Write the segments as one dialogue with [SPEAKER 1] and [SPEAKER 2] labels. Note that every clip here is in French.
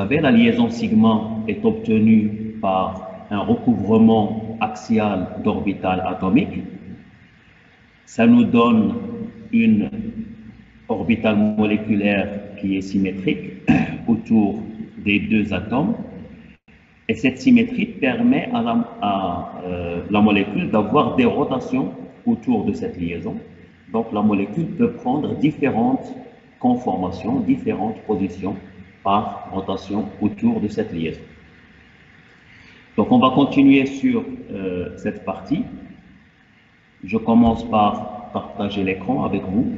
[SPEAKER 1] savez, la liaison sigma est obtenue par un recouvrement axial d'orbital atomique. Ça nous donne une orbitale moléculaire qui est symétrique autour des deux atomes. Et cette symétrie permet à la molécule d'avoir des rotations autour de cette liaison. Donc la molécule peut prendre différentes conformations, différentes positions par rotation autour de cette liaison. Donc on va continuer sur cette partie. Je commence par partager l'écran avec vous.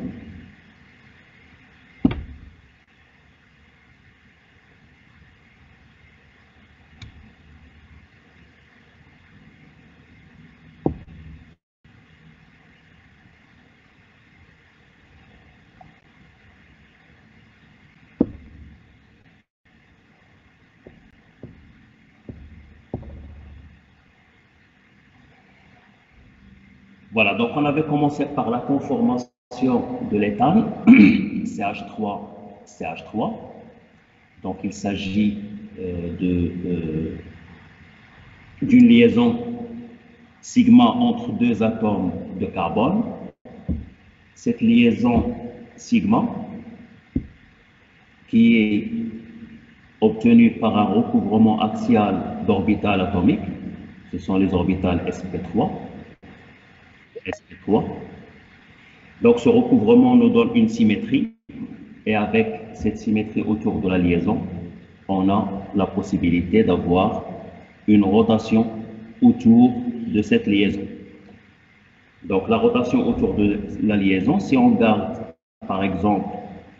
[SPEAKER 1] Voilà, donc on avait commencé par la conformation de l'éthane, CH3, CH3. Donc il s'agit d'une liaison sigma entre deux atomes de carbone. Cette liaison sigma, qui est obtenue par un recouvrement axial d'orbitales atomiques, ce sont les orbitales sp3, sp3. Donc ce recouvrement nous donne une symétrie, et avec cette symétrie autour de la liaison, on a la possibilité d'avoir une rotation autour de cette liaison. Donc la rotation autour de la liaison, si on garde par exemple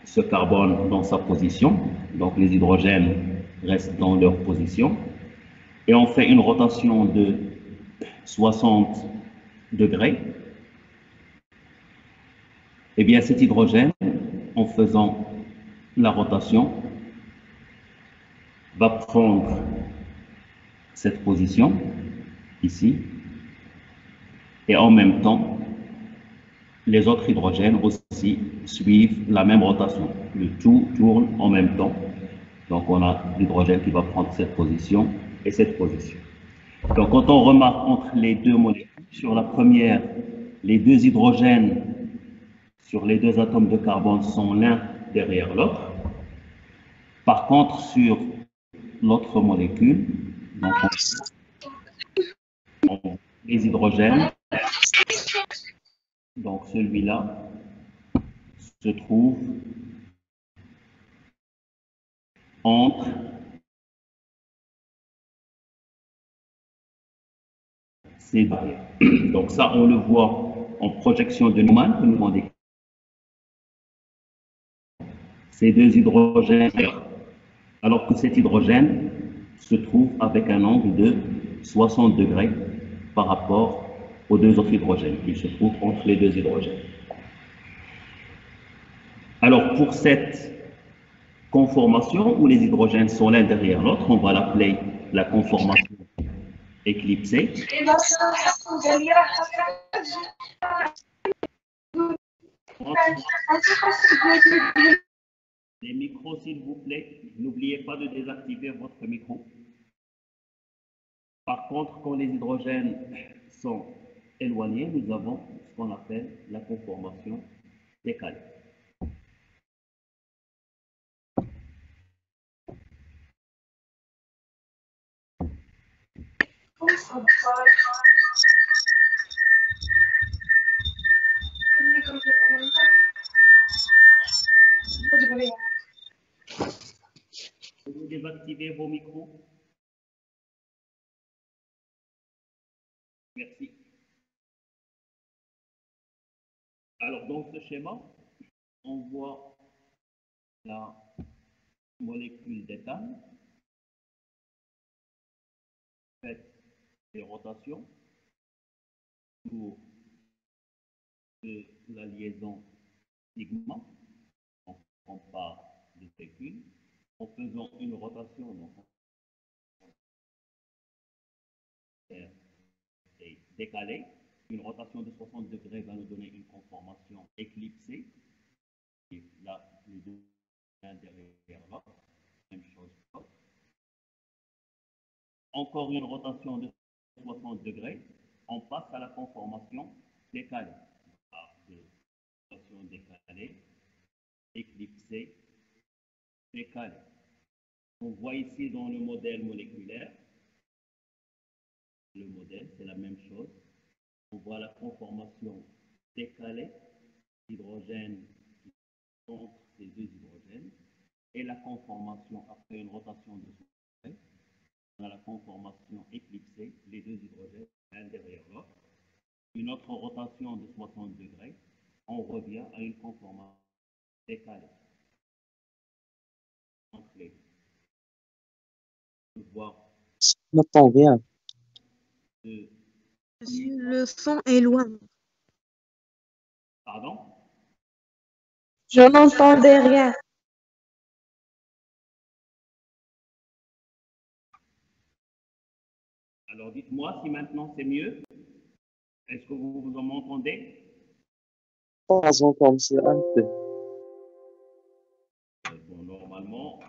[SPEAKER 1] ce carbone dans sa position, donc les hydrogènes restent dans leur position, et on fait une rotation de 60 degrés, eh bien cet hydrogène, en faisant la rotation, va prendre cette position ici, et en même temps, les autres hydrogènes aussi suivent la même rotation. Le tout tourne en même temps. Donc on a l'hydrogène qui va prendre cette position et cette position. Donc quand on remarque entre les deux molécules, sur la première, les deux hydrogènes sur les deux atomes de carbone sont l'un derrière l'autre. Par contre, sur l'autre molécule, donc les hydrogènes, donc celui-là se trouve entre ces deux. Donc ça, on le voit en projection de Neumann, que nous avons décrit. Ces deux hydrogènes, alors que cet hydrogène se trouve avec un angle de 60 degrés par rapport aux deux autres hydrogènes. Il se trouve entre les deux hydrogènes. Alors pour cette conformation où les hydrogènes sont l'un derrière l'autre, on va l'appeler la conformation éclipsée. Les micros, s'il vous plaît, n'oubliez pas de désactiver votre micro. Par contre, quand les hydrogènes sont éloignés, nous avons ce qu'on appelle la conformation décalée. Vous désactivez vos micros. Merci. Alors, dans ce schéma, on voit la molécule d'éthane fait des rotations autour de la liaison sigma. On part du véhicule en faisant une rotation décalée. Une rotation de 60 degrés va nous donner une conformation éclipsée. Et là, les deux l'un derrière l'autre, même chose. encore une rotation de 60 degrés, on passe à la conformation décalée. Rotation décalée, éclipsée, décalée. On voit ici dans le modèle moléculaire, le modèle, c'est la même chose. On voit la conformation décalée, hydrogène entre ces deux hydrogènes, et la conformation après une rotation de 60 degrés. On a la conformation éclipsée, les deux hydrogènes l'un derrière l'autre. Une autre rotation de 60 degrés, on revient à une conformation décalée. Entre les deux.
[SPEAKER 2] Je n'entends rien.
[SPEAKER 3] Le son est loin.
[SPEAKER 1] Pardon?
[SPEAKER 3] Je n'entendais rien.
[SPEAKER 1] Alors dites-moi si maintenant c'est mieux. Est-ce que vous m'entendez?
[SPEAKER 2] Pas encore, c'est un peu.
[SPEAKER 1] Bon, normalement,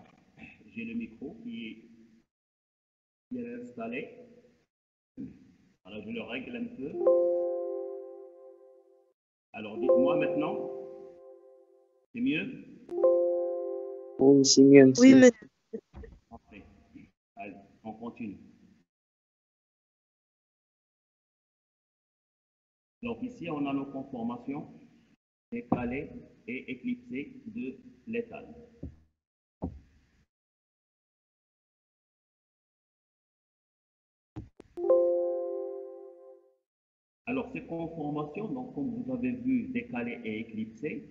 [SPEAKER 1] j'ai le micro qui est installé. Alors je le règle un peu. Alors dites-moi maintenant. C'est mieux?
[SPEAKER 2] Oui, c'est mieux.
[SPEAKER 3] Oui, mais
[SPEAKER 1] Parfait. Allez, on continue. Donc ici, on a nos conformations décalées et éclipsées de l'éthane. Alors ces conformations, donc comme vous avez vu, décalées et éclipsées,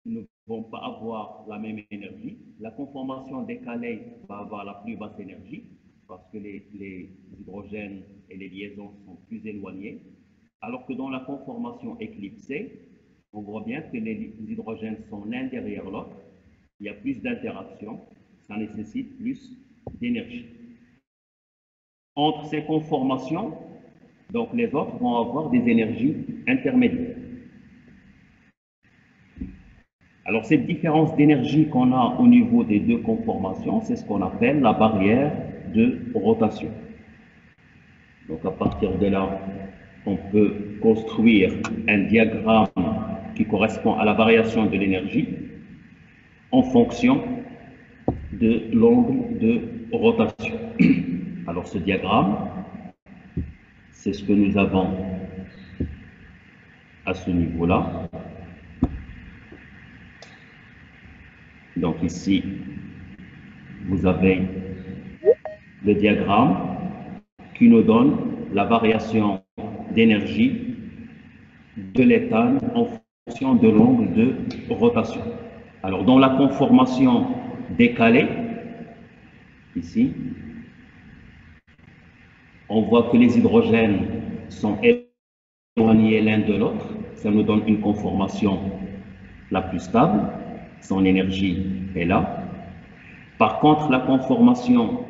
[SPEAKER 1] ne vont pas avoir la même énergie. La conformation décalée va avoir la plus basse énergie parce que les hydrogènes et les liaisons sont plus éloignés. Alors que dans la conformation éclipsée, on voit bien que les hydrogènes sont l'un derrière l'autre. Il y a plus d'interactions, ça nécessite plus d'énergie. Entre ces conformations, donc les autres vont avoir des énergies intermédiaires. Alors cette différence d'énergie qu'on a au niveau des deux conformations, c'est ce qu'on appelle la barrière de rotation. Donc à partir de là, on peut construire un diagramme qui correspond à la variation de l'énergie en fonction de l'angle de rotation. Alors ce diagramme, c'est ce que nous avons à ce niveau-là. Donc ici, vous avez le diagramme qui nous donne la variation d'énergie de l'éthane en fonction de l'angle de rotation. Alors dans la conformation décalée, ici, on voit que les hydrogènes sont éloignés l'un de l'autre. Ça nous donne une conformation la plus stable. Son énergie est là. Par contre, la conformation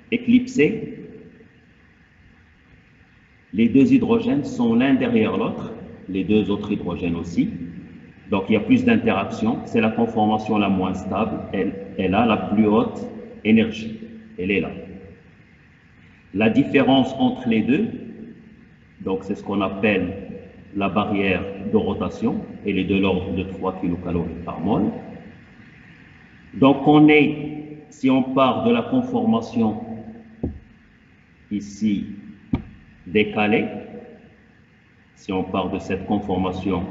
[SPEAKER 1] éclipsée, les deux hydrogènes sont l'un derrière l'autre, les deux autres hydrogènes aussi. Donc, il y a plus d'interactions. C'est la conformation la moins stable. Elle a la plus haute énergie. Elle est là. La différence entre les deux, donc c'est ce qu'on appelle la barrière de rotation. Elle est de l'ordre de 3 kcal par mol. Donc, si on part de la conformation ici décalée, si on part de cette conformation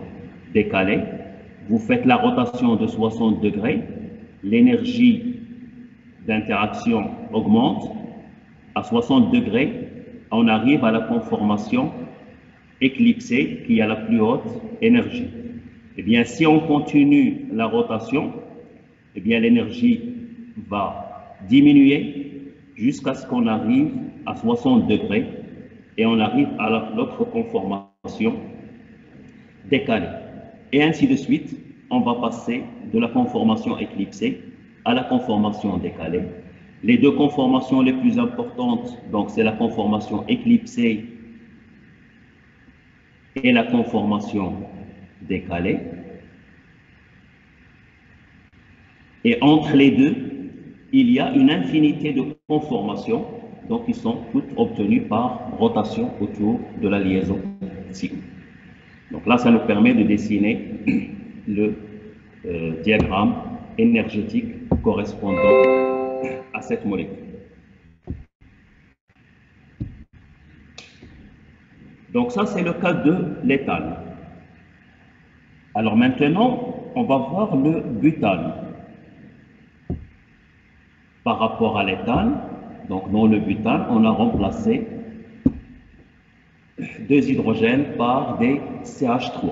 [SPEAKER 1] décalée, vous faites la rotation de 60 degrés, l'énergie d'interaction augmente, à 60 degrés, on arrive à la conformation éclipsée qui a la plus haute énergie. Eh bien, si on continue la rotation, eh bien, l'énergie va diminuer jusqu'à ce qu'on arrive à 60 degrés et on arrive à l'autre conformation décalée. Et ainsi de suite, on va passer de la conformation éclipsée à la conformation décalée. Les deux conformations les plus importantes, donc c'est la conformation éclipsée et la conformation décalée. Et entre les deux, il y a une infinité de conformations. donc ils sont toutes obtenues par rotation autour de la liaison sigma. Donc là, ça nous permet de dessiner le diagramme énergétique correspondant à cette molécule. Donc ça, c'est le cas de l'éthane. Alors maintenant, on va voir le butane. Par rapport à l'éthane, donc dans le butane, on a remplacé deux hydrogènes par des CH3.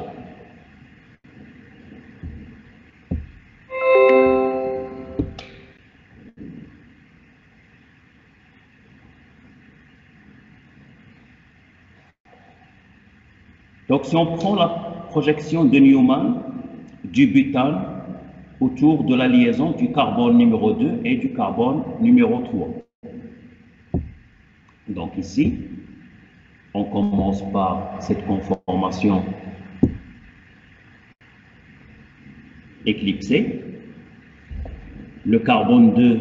[SPEAKER 1] Donc si on prend la projection de Newman du butane autour de la liaison du carbone numéro 2 et du carbone numéro 3. Donc ici, on commence par cette conformation éclipsée. Le carbone 2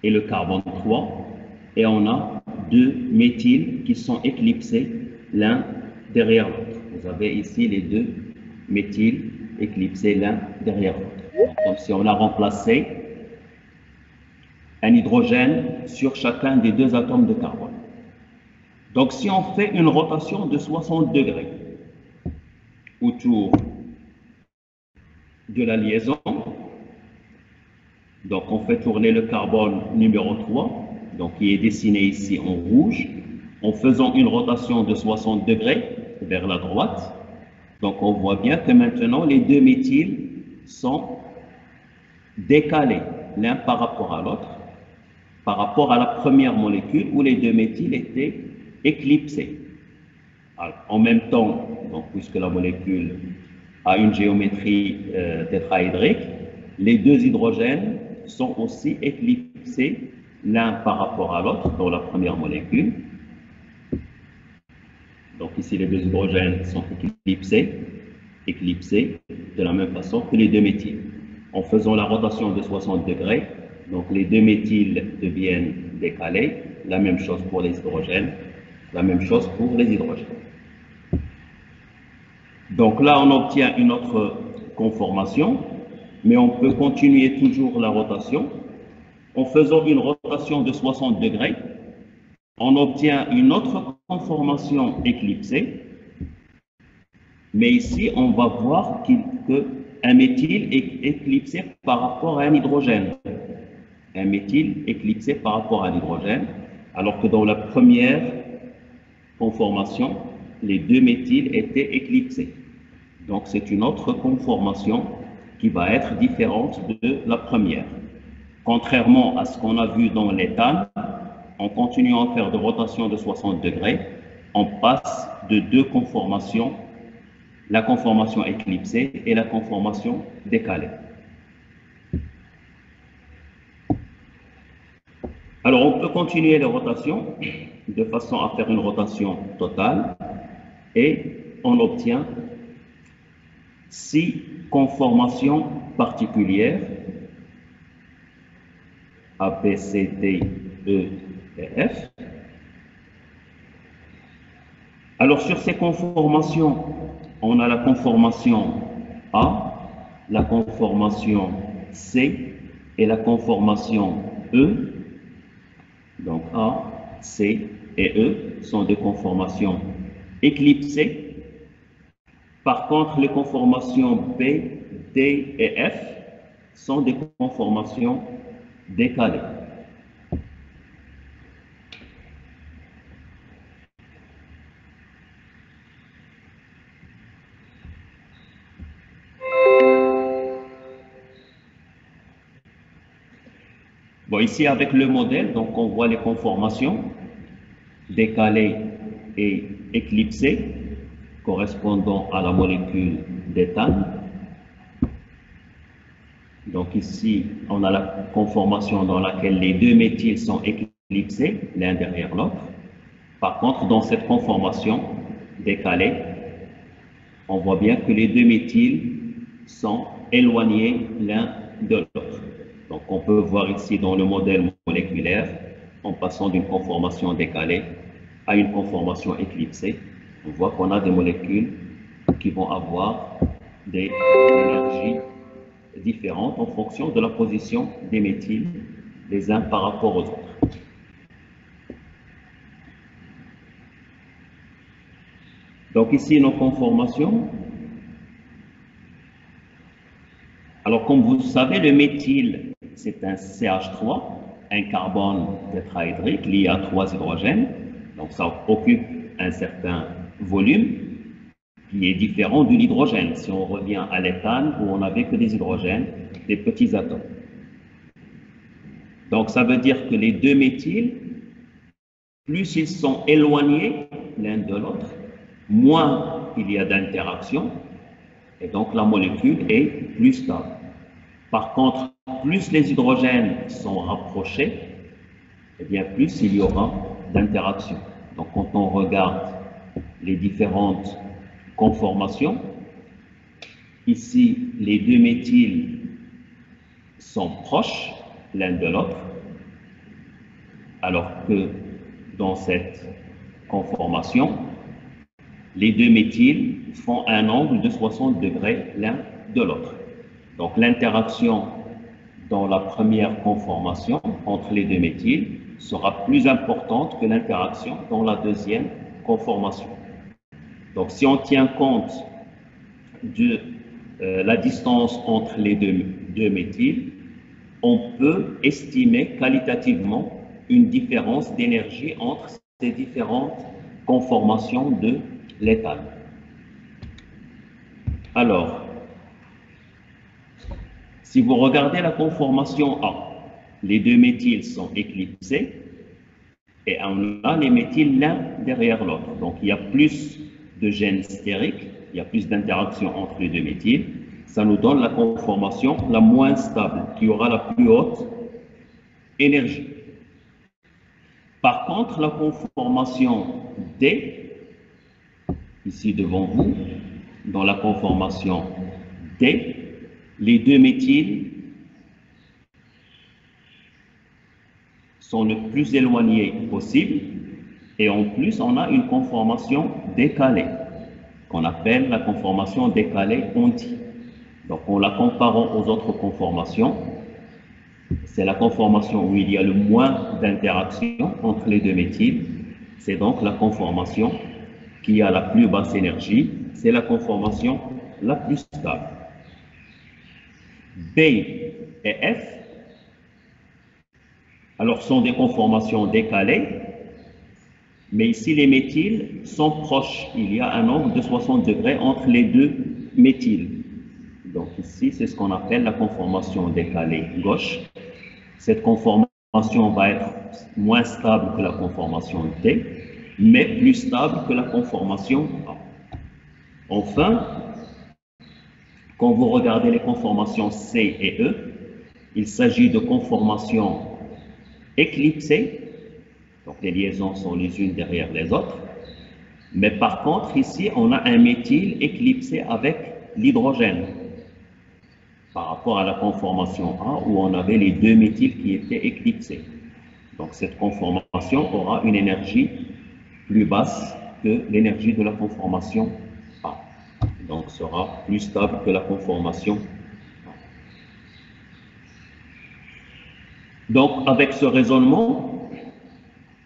[SPEAKER 1] et le carbone 3. Et on a deux méthyles qui sont éclipsés l'un derrière l'autre. Vous avez ici les deux méthyles éclipsés l'un derrière l'autre. Comme si on a remplacé un hydrogène sur chacun des deux atomes de carbone. Donc si on fait une rotation de 60 degrés autour de la liaison, donc on fait tourner le carbone numéro 3, donc qui est dessiné ici en rouge, en faisant une rotation de 60 degrés vers la droite. Donc on voit bien que maintenant les deux méthyles sont décalés l'un par rapport à l'autre, par rapport à la première molécule où les deux méthyles étaient éclipsés. Alors, en même temps, donc, puisque la molécule a une géométrie tétraédrique, les deux hydrogènes sont aussi éclipsés l'un par rapport à l'autre dans la première molécule. Donc ici, les deux hydrogènes sont éclipsés de la même façon que les deux méthyles. En faisant la rotation de 60 degrés, donc les deux méthyles deviennent décalés. La même chose pour les hydrogènes, la même chose pour les hydrogènes. Donc là, on obtient une autre conformation, mais on peut continuer toujours la rotation. En faisant une rotation de 60 degrés, on obtient une autre conformation éclipsée, mais ici, on va voir qu'un méthyle est éclipsé par rapport à un hydrogène. Un méthyle éclipsé par rapport à l'hydrogène, alors que dans la première conformation, les deux méthyles étaient éclipsés. Donc c'est une autre conformation qui va être différente de la première. Contrairement à ce qu'on a vu dans l'éthane, en continuant à faire de rotation de 60 degrés, on passe de deux conformations, la conformation éclipsée et la conformation décalée. Alors on peut continuer les rotations de façon à faire une rotation totale et on obtient 6 conformations particulières A, B, C, D, E et F. Alors sur ces conformations, on a la conformation A, la conformation C et la conformation E. Donc A, C et E sont des conformations éclipsées. Par contre, les conformations B, D et F sont des conformations décalées. Bon, ici avec le modèle, donc on voit les conformations décalées et éclipsées correspondant à la molécule d'éthane. Donc ici, on a la conformation dans laquelle les deux méthyles sont éclipsés l'un derrière l'autre. Par contre, dans cette conformation décalée, on voit bien que les deux méthyles sont éloignés l'un de l'autre. Donc on peut voir ici dans le modèle moléculaire en passant d'une conformation décalée à une conformation éclipsée, on voit qu'on a des molécules qui vont avoir des énergies différentes en fonction de la position des méthyles les uns par rapport aux autres. Donc ici, nos conformations. Alors, comme vous savez, le méthyle, c'est un CH3, un carbone tétrahydrique lié à 3 hydrogènes. Donc, ça occupe un certain volume qui est différent de l'hydrogène. Si on revient à l'éthane, où on n'avait que des hydrogènes, des petits atomes. Donc, ça veut dire que les deux méthyles, plus ils sont éloignés l'un de l'autre, moins il y a d'interaction, et donc la molécule est plus stable. Par contre, plus les hydrogènes sont rapprochés, eh bien plus il y aura d'interaction. Donc quand on regarde les différentes conformations, ici les deux méthyles sont proches l'un de l'autre, alors que dans cette conformation, les deux méthyles font un angle de 60 degrés l'un de l'autre. Donc l'interaction dans la première conformation entre les deux méthyles sera plus importante que l'interaction dans la deuxième conformation. Donc si on tient compte de la distance entre les deux méthyles, on peut estimer qualitativement une différence d'énergie entre ces différentes conformations de l'éthane. Alors, si vous regardez la conformation A, les deux méthyles sont éclipsés et on a les méthyles l'un derrière l'autre. Donc, il y a plus de gènes stériques, il y a plus d'interaction entre les deux méthyles. Ça nous donne la conformation la moins stable, qui aura la plus haute énergie. Par contre, la conformation D, ici devant vous, dans la conformation D, les deux méthyles sont le plus éloignés possible et en plus on a une conformation décalée qu'on appelle la conformation décalée Conti. Donc en la comparant aux autres conformations, c'est la conformation où il y a le moins d'interaction entre les deux méthyles. C'est donc la conformation qui a la plus basse énergie. C'est la conformation la plus stable. B et F, alors sont des conformations décalées, mais ici les méthyles sont proches. Il y a un angle de 60 degrés entre les deux méthyles. Donc ici, c'est ce qu'on appelle la conformation décalée gauche. Cette conformation va être moins stable que la conformation D, mais plus stable que la conformation A. Enfin, quand vous regardez les conformations C et E, il s'agit de conformations éclipsées, donc les liaisons sont les unes derrière les autres, mais par contre ici on a un méthyle éclipsé avec l'hydrogène, par rapport à la conformation A où on avait les deux méthyles qui étaient éclipsés. Donc cette conformation aura une énergie plus basse que l'énergie de la conformation A. Donc sera plus stable que la conformation A. Donc avec ce raisonnement,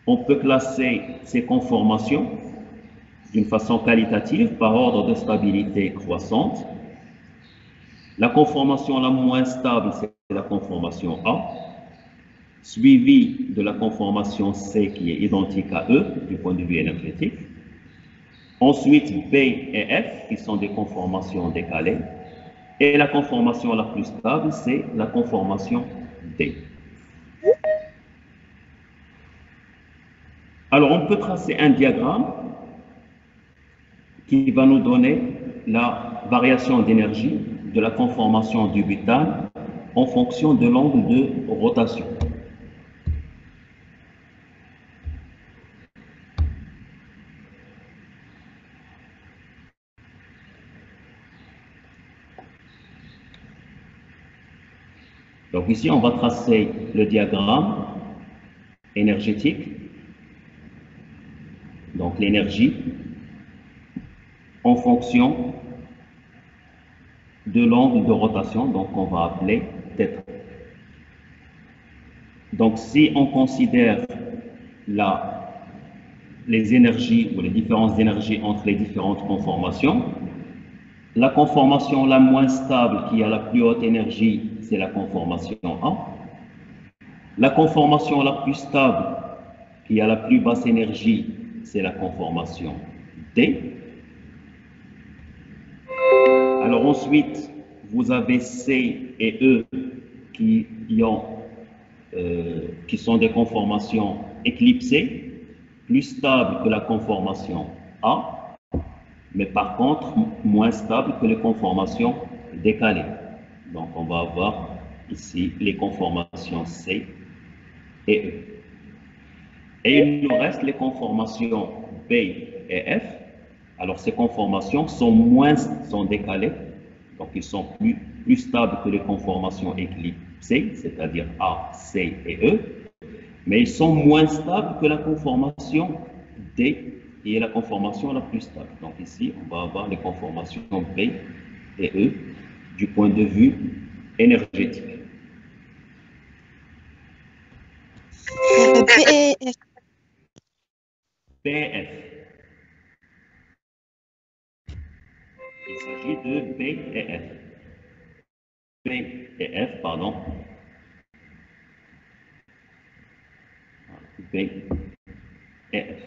[SPEAKER 1] on peut classer ces conformations d'une façon qualitative par ordre de stabilité croissante. La conformation la moins stable, c'est la conformation A, suivie de la conformation C qui est identique à E du point de vue énergétique. Ensuite, B et F qui sont des conformations décalées. Et la conformation la plus stable, c'est la conformation D. Alors, on peut tracer un diagramme qui va nous donner la variation d'énergie de la conformation du butane en fonction de l'angle de rotation. Donc ici, on va tracer le diagramme énergétique, donc l'énergie, en fonction de l'angle de rotation, donc on va appeler θ. Donc si on considère les énergies ou les différences d'énergie entre les différentes conformations, la conformation la moins stable qui a la plus haute énergie, c'est la conformation A. La conformation la plus stable qui a la plus basse énergie, c'est la conformation D. Alors ensuite, vous avez C et E qui sont des conformations éclipsées, plus stables que la conformation A, mais par contre moins stables que les conformations décalées. Donc on va avoir ici les conformations C et E. Et il nous reste les conformations B et F. Alors ces conformations sont décalées, donc ils sont plus stables que les conformations éclipsées, c'est-à-dire A, C et E, mais ils sont moins stables que la conformation D, qui est la conformation la plus stable. Donc ici, on va avoir les conformations B et E du point de vue énergétique. BF. Il s'agit de B et F. B et F, pardon. B et F.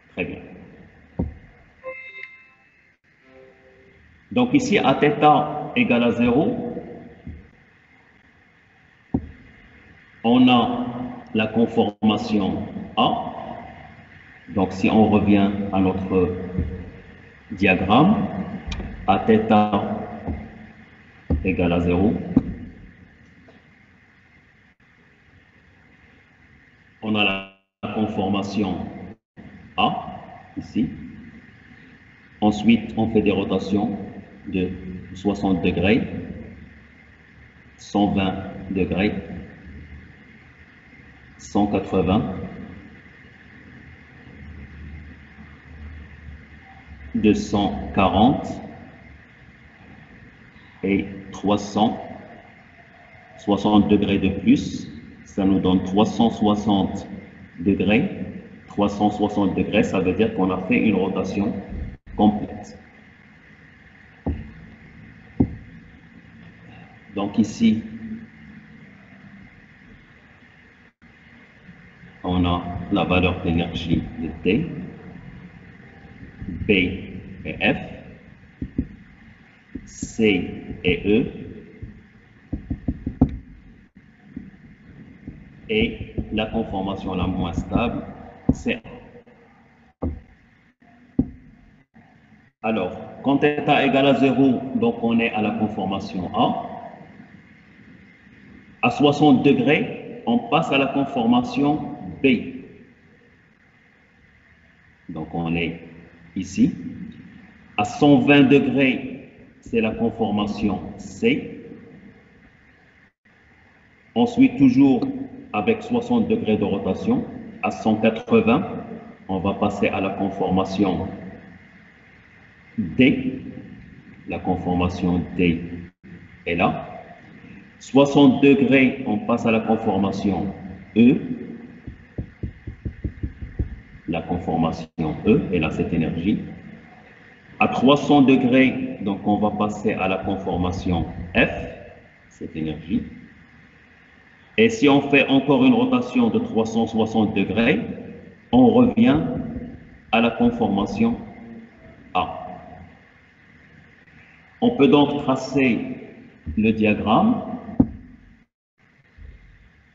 [SPEAKER 1] Très bien. Donc ici, à θ égale à 0, on a la conformation A. Donc si on revient à notre diagramme, à θ égale à 0, on a la conformation A, ici. Ensuite, on fait des rotations de 60 degrés, 120 degrés, 180, 240 et 360 degrés de plus. Ça nous donne 360 degrés. 360 degrés, ça veut dire qu'on a fait une rotation complète. Donc ici, on a la valeur d'énergie de T, B et F, C et E, et la conformation la moins stable, c'est A. Alors, quand θ égale à 0, donc on est à la conformation A. À 60 degrés, on passe à la conformation B. Donc on est ici. À 120 degrés, c'est la conformation C. Ensuite, toujours avec 60 degrés de rotation, à 180, on va passer à la conformation D. La conformation D est là. 60 degrés, on passe à la conformation E. La conformation E, et là cette énergie. À 300 degrés, donc on va passer à la conformation F, cette énergie. Et si on fait encore une rotation de 360 degrés, on revient à la conformation A. On peut donc tracer le diagramme.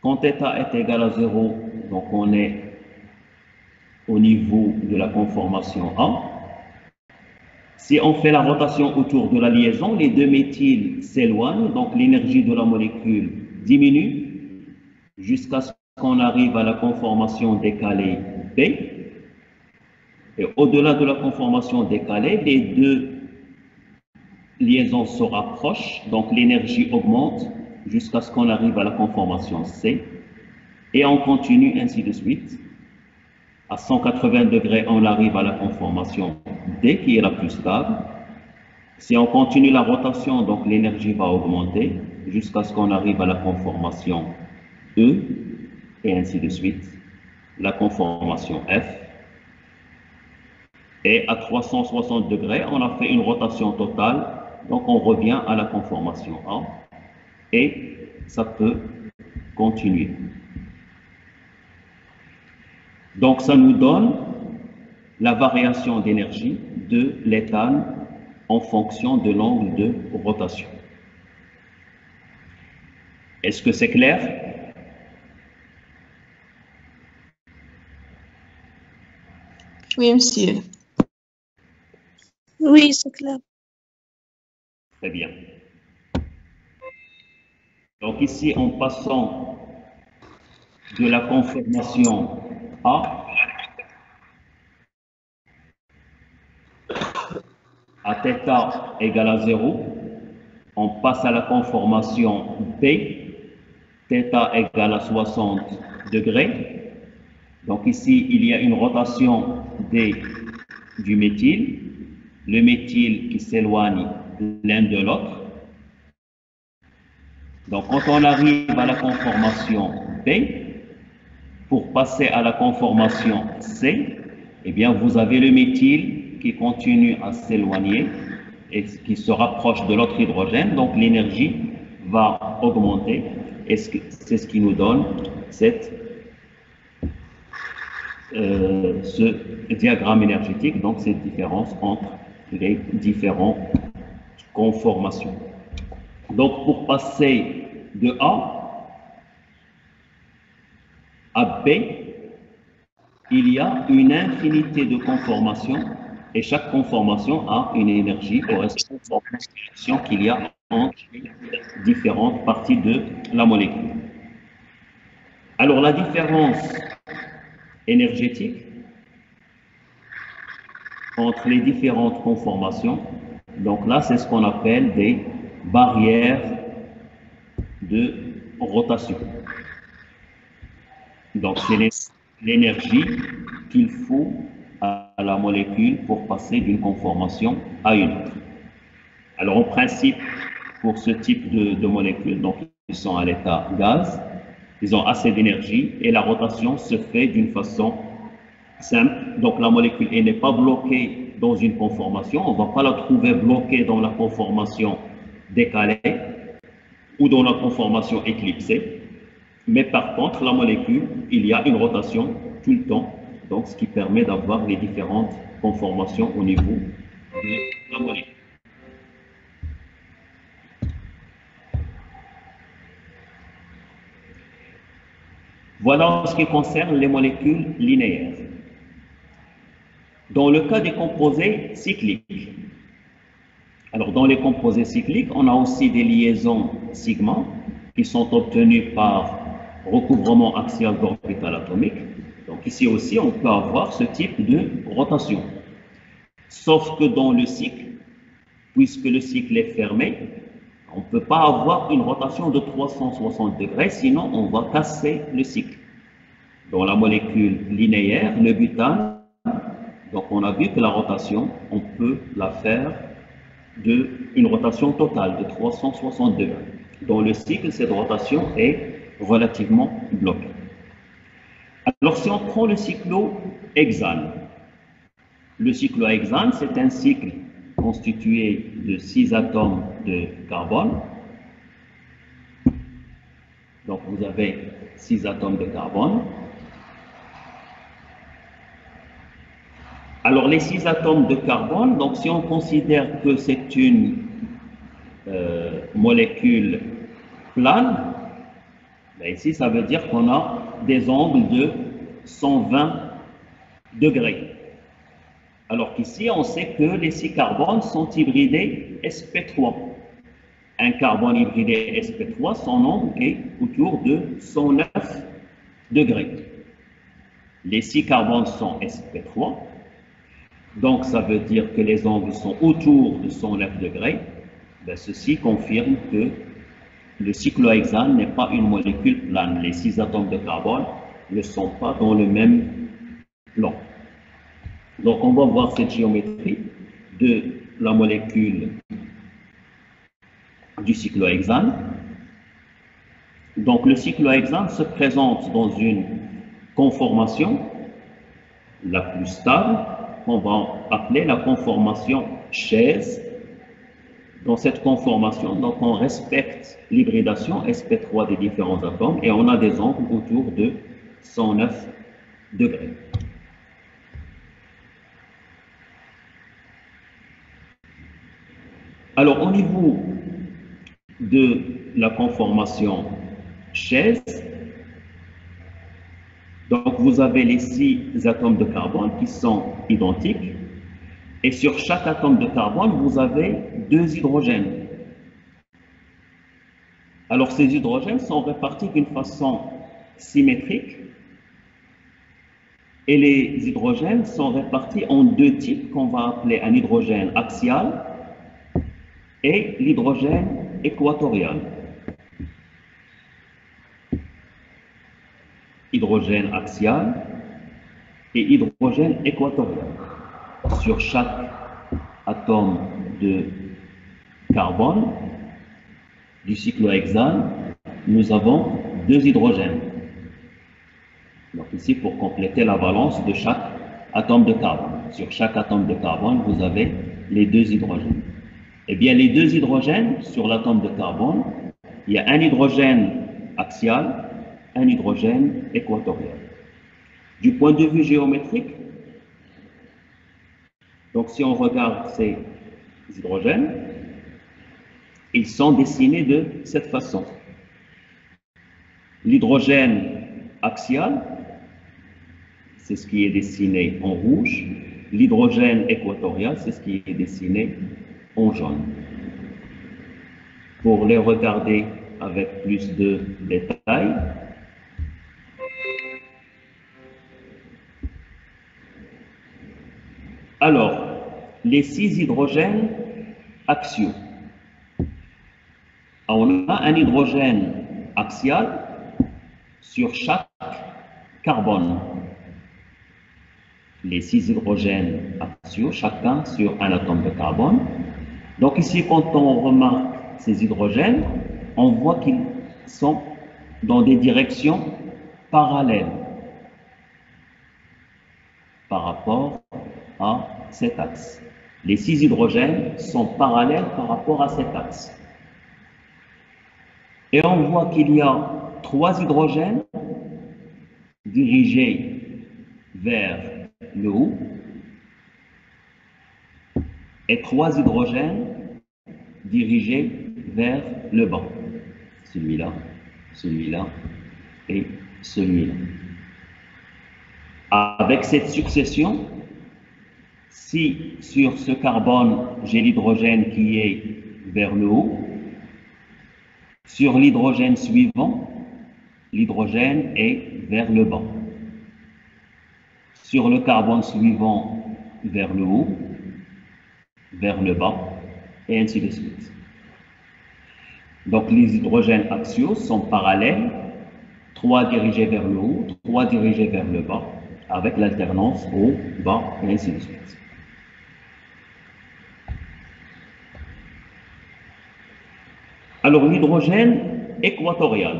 [SPEAKER 1] Quand θ est égal à 0, donc on est au niveau de la conformation A. Si on fait la rotation autour de la liaison, les deux méthyles s'éloignent, donc l'énergie de la molécule diminue jusqu'à ce qu'on arrive à la conformation décalée B. Et au-delà de la conformation décalée, les deux liaisons se rapprochent, donc l'énergie augmente jusqu'à ce qu'on arrive à la conformation C, et on continue ainsi de suite. À 180 degrés, on arrive à la conformation D, qui est la plus stable. Si on continue la rotation, donc l'énergie va augmenter jusqu'à ce qu'on arrive à la conformation E, et ainsi de suite. La conformation F. Et à 360 degrés, on a fait une rotation totale, donc on revient à la conformation A, et ça peut continuer. Donc ça nous donne la variation d'énergie de l'éthane en fonction de l'angle de rotation. Est-ce que c'est clair?
[SPEAKER 4] Oui, monsieur.
[SPEAKER 3] Oui, c'est clair.
[SPEAKER 1] Très bien. Donc ici, en passant de la conformation A à θ égale à 0, on passe à la conformation B, θ égale à 60 degrés. Donc ici, il y a une rotation du méthyle, le méthyle qui s'éloigne l'un de l'autre. Donc quand on arrive à la conformation B, pour passer à la conformation C, eh bien vous avez le méthyle qui continue à s'éloigner et qui se rapproche de l'autre hydrogène, donc l'énergie va augmenter, et c'est ce qui nous donne ce diagramme énergétique, donc cette différence entre les différentes conformations. Donc pour passer de A à B, il y a une infinité de conformations et chaque conformation a une énergie correspondant à l'interaction qu'il y a entre les différentes parties de la molécule. Alors la différence énergétique entre les différentes conformations, donc là c'est ce qu'on appelle des barrières de rotation. Donc c'est l'énergie qu'il faut à la molécule pour passer d'une conformation à une autre. Alors en principe, pour ce type de molécules, donc ils sont à l'état gaz, ils ont assez d'énergie et la rotation se fait d'une façon simple. Donc la molécule n'est pas bloquée dans une conformation, on ne va pas la trouver bloquée dans la conformation décalée ou dans la conformation éclipsée. Mais par contre, la molécule, il y a une rotation tout le temps, donc ce qui permet d'avoir les différentes conformations au niveau de la molécule. Voilà en ce qui concerne les molécules linéaires. Dans le cas des composés cycliques, alors dans les composés cycliques, on a aussi des liaisons sigma qui sont obtenues par recouvrement axial d'orbital atomique. Donc ici aussi, on peut avoir ce type de rotation. Sauf que dans le cycle, puisque le cycle est fermé, on ne peut pas avoir une rotation de 360 degrés, sinon on va casser le cycle. Dans la molécule linéaire, le butane, donc on a vu que la rotation, on peut la faire une rotation totale de 360 degrés. Dans le cycle, cette rotation est relativement bloquée. Alors si on prend le cyclohexane, le cyclohexane, c'est un cycle constitué de 6 atomes de carbone. Donc vous avez 6 atomes de carbone. Alors les 6 atomes de carbone, donc si on considère que c'est une molécule plane, ben ici ça veut dire qu'on a des angles de 120 degrés. Alors qu'ici on sait que les 6 carbones sont hybridés sp3. Un carbone hybridé sp3, son angle est autour de 109 degrés. Les 6 carbones sont sp3. Donc, ça veut dire que les angles sont autour de 109 degrés. Ben, ceci confirme que le cyclohexane n'est pas une molécule plane. Les 6 atomes de carbone ne sont pas dans le même plan. Donc, on va voir cette géométrie de la molécule du cyclohexane. Donc, le cyclohexane se présente dans une conformation la plus stable, qu'on va appeler la conformation chaise. Dans cette conformation, donc, on respecte l'hybridation sp3 des différents atomes et on a des angles autour de 109 degrés. Alors, au niveau de la conformation chaise, donc vous avez les 6 atomes de carbone qui sont identiques, et sur chaque atome de carbone, vous avez 2 hydrogènes. Alors, ces hydrogènes sont répartis d'une façon symétrique, et les hydrogènes sont répartis en 2 types qu'on va appeler un hydrogène axial et l'hydrogène équatorial. Hydrogène axial et hydrogène équatorial. Sur chaque atome de carbone du cyclohexane, nous avons 2 hydrogènes. Donc ici, pour compléter la valence de chaque atome de carbone. Sur chaque atome de carbone, vous avez les 2 hydrogènes. Eh bien, les 2 hydrogènes sur l'atome de carbone, il y a un hydrogène axial, un hydrogène équatorial. Du point de vue géométrique, donc si on regarde ces hydrogènes, ils sont dessinés de cette façon. L'hydrogène axial, c'est ce qui est dessiné en rouge. L'hydrogène équatorial, c'est ce qui est dessiné en jaune. Pour les regarder avec plus de détails, alors, les 6 hydrogènes axiaux. On a un hydrogène axial sur chaque carbone. Les 6 hydrogènes axiaux, chacun sur un atome de carbone. Donc ici, quand on remarque ces hydrogènes, on voit qu'ils sont dans des directions parallèles par rapport à cet axe. Les 6 hydrogènes sont parallèles par rapport à cet axe. Et on voit qu'il y a 3 hydrogènes dirigés vers le haut et 3 hydrogènes dirigés vers le bas. Celui-là, celui-là et celui-là. Avec cette succession, si sur ce carbone, j'ai l'hydrogène qui est vers le haut, sur l'hydrogène suivant, l'hydrogène est vers le bas. Sur le carbone suivant, vers le haut, vers le bas, et ainsi de suite. Donc les hydrogènes axiaux sont parallèles, 3 dirigés vers le haut, 3 dirigés vers le bas, avec l'alternance haut, bas, et ainsi de suite. Alors l'hydrogène équatorial.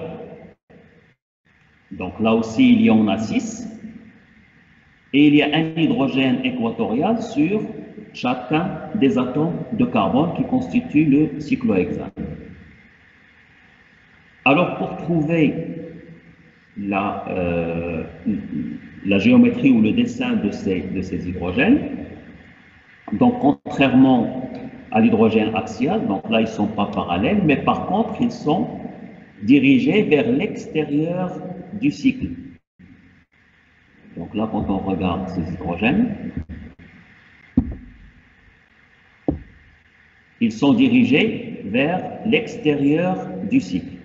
[SPEAKER 1] Donc là aussi, il y en a 6. Et il y a un hydrogène équatorial sur chacun des atomes de carbone qui constituent le cyclohexane. Alors pour trouver la géométrie ou le dessin de ces hydrogènes, donc contrairement à l'hydrogène axial, donc là ils ne sont pas parallèles, mais par contre ils sont dirigés vers l'extérieur du cycle. Donc là, quand on regarde ces hydrogènes, ils sont dirigés vers l'extérieur du cycle.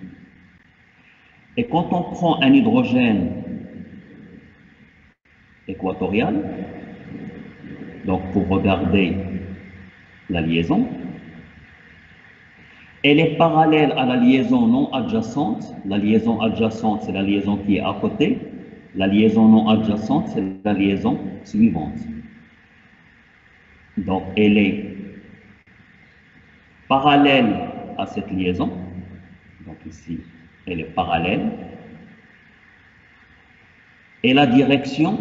[SPEAKER 1] Et quand on prend un hydrogène équatorial, donc pour regarder la liaison, Elle est parallèle à la liaison non adjacente. La liaison adjacente, c'est la liaison qui est à côté. La liaison non adjacente, c'est la liaison suivante. Donc, elle est parallèle à cette liaison. Donc ici, elle est parallèle. Et la direction,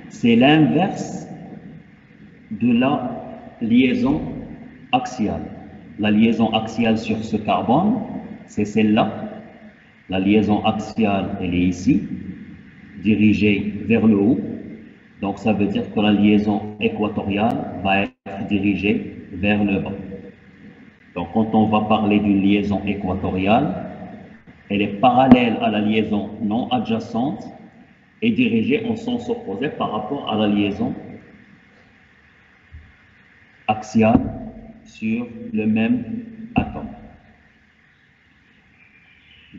[SPEAKER 1] c'est l'inverse de la liaison axiale. La liaison axiale sur ce carbone, c'est celle-là. La liaison axiale, elle est ici, dirigée vers le haut. Donc ça veut dire que la liaison équatoriale va être dirigée vers le bas. Donc quand on va parler d'une liaison équatoriale, elle est parallèle à la liaison non adjacente et dirigée en sens opposé par rapport à la liaison axiale sur le même atome.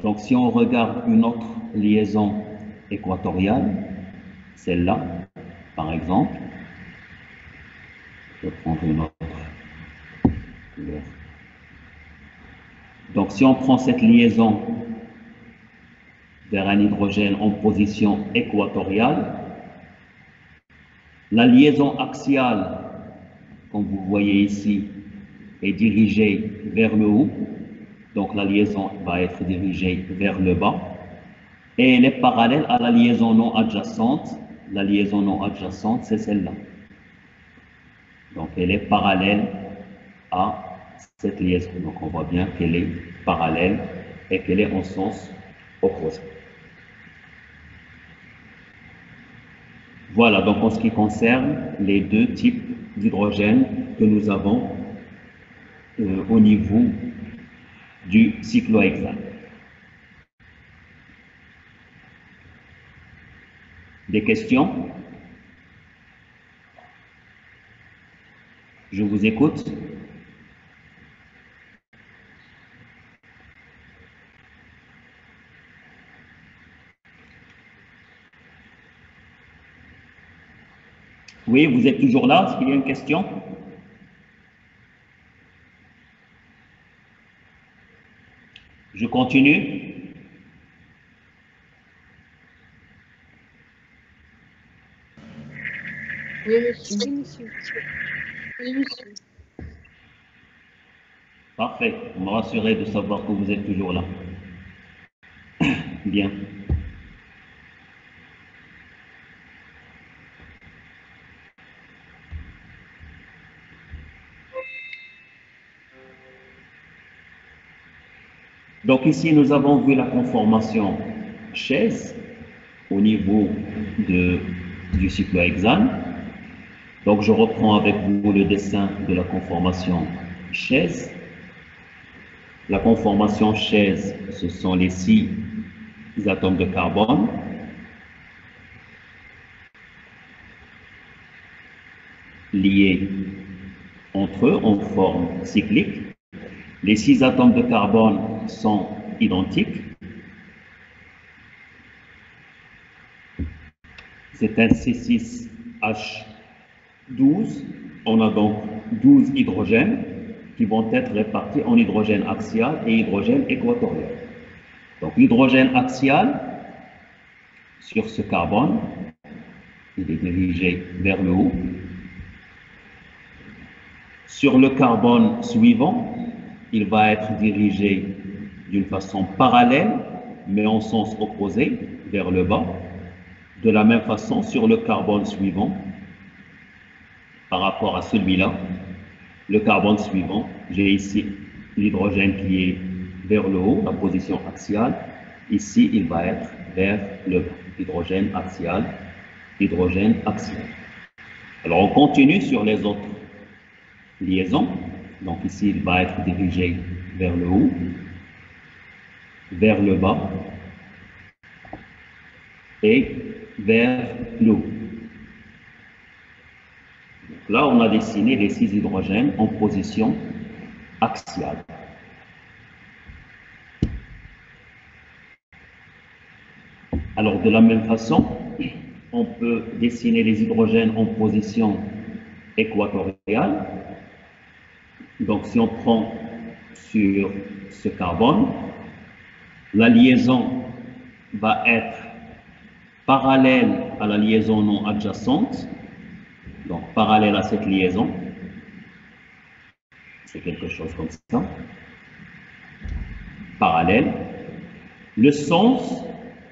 [SPEAKER 1] Donc si on regarde une autre liaison équatoriale, celle-là, par exemple, je vais prendre une autre couleur. Donc si on prend cette liaison vers un hydrogène en position équatoriale, la liaison axiale, comme vous voyez ici, est dirigée vers le haut, donc la liaison va être dirigée vers le bas, et elle est parallèle à la liaison non adjacente. La liaison non adjacente, c'est celle-là. Donc elle est parallèle à cette liaison. Donc on voit bien qu'elle est parallèle et qu'elle est en sens opposé. Voilà, donc en ce qui concerne les deux types d'hydrogène que nous avons au niveau du cyclohexane. Des questions? Je vous écoute. Oui, vous êtes toujours là? Est-ce qu'il y a une question? Je continue.
[SPEAKER 3] Oui, monsieur. Oui, monsieur.
[SPEAKER 1] Parfait. On me rassurer de savoir que vous êtes toujours là. Bien. Donc ici, nous avons vu la conformation chaise au niveau du cyclohexane. Donc je reprends avec vous le dessin de la conformation chaise. La conformation chaise, ce sont les 6 atomes de carbone. Liés entre eux en forme cyclique. Les 6 atomes de carbone sont identiques. C'est un C6H12. On a donc 12 hydrogènes qui vont être répartis en hydrogène axial et hydrogène équatorial. Donc l'hydrogène axial sur ce carbone, il est dirigé vers le haut. Sur le carbone suivant, il va être dirigé d'une façon parallèle, mais en sens opposé, vers le bas. De la même façon, sur le carbone suivant, par rapport à celui-là, le carbone suivant, j'ai ici l'hydrogène qui est vers le haut, la position axiale. Ici, il va être vers le bas. Hydrogène axial, hydrogène axial. Alors, on continue sur les autres liaisons. Donc ici, il va être dirigé vers le haut, vers le bas et vers le haut. Donc là, on a dessiné les 6 hydrogènes en position axiale. Alors, de la même façon, on peut dessiner les hydrogènes en position équatoriale. Donc, si on prend sur ce carbone. La liaison va être parallèle à la liaison non adjacente, donc parallèle à cette liaison. C'est quelque chose comme ça. Parallèle. Le sens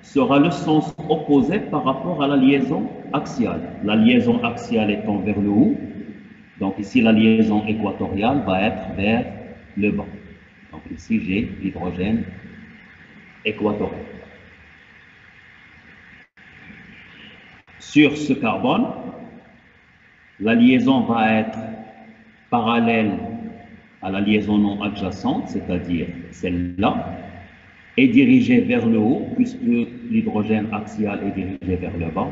[SPEAKER 1] sera le sens opposé par rapport à la liaison axiale. La liaison axiale étant vers le haut, donc ici la liaison équatoriale va être vers le bas. Donc ici j'ai l'hydrogène équatorial. Sur ce carbone, la liaison va être parallèle à la liaison non adjacente, c'est-à-dire celle-là, est dirigée vers le haut, puisque l'hydrogène axial est dirigé vers le bas,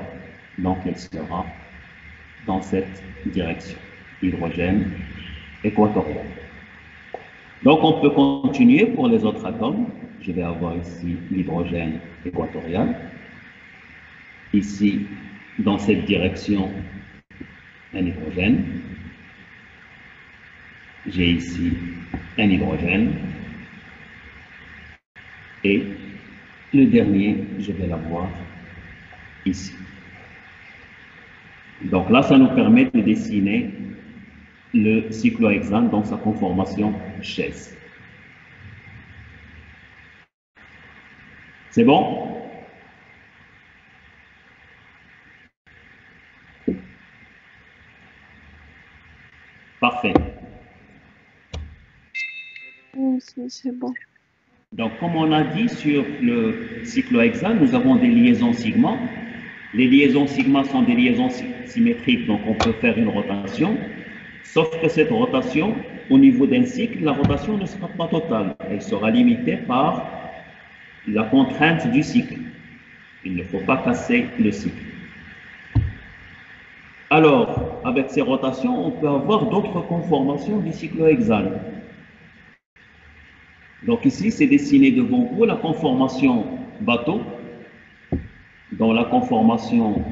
[SPEAKER 1] donc elle sera dans cette direction, hydrogène équatorial. Donc on peut continuer pour les autres atomes. Je vais avoir ici l'hydrogène équatorial. Ici, dans cette direction, un hydrogène. J'ai ici un hydrogène. Et le dernier, je vais l'avoir ici. Donc là, ça nous permet de dessiner le cyclohexane dans sa conformation chaise. C'est bon? Parfait.
[SPEAKER 3] Oui, c'est bon.
[SPEAKER 1] Donc, comme on a dit sur le cyclohexane, nous avons des liaisons sigma. Les liaisons sigma sont des liaisons symétriques, donc on peut faire une rotation. Sauf que cette rotation, au niveau d'un cycle, la rotation ne sera pas totale. Elle sera limitée par la contrainte du cycle. Il ne faut pas casser le cycle. Alors, avec ces rotations, on peut avoir d'autres conformations du cyclohexane. Donc ici, c'est dessiné devant vous la conformation bateau. Dans la conformation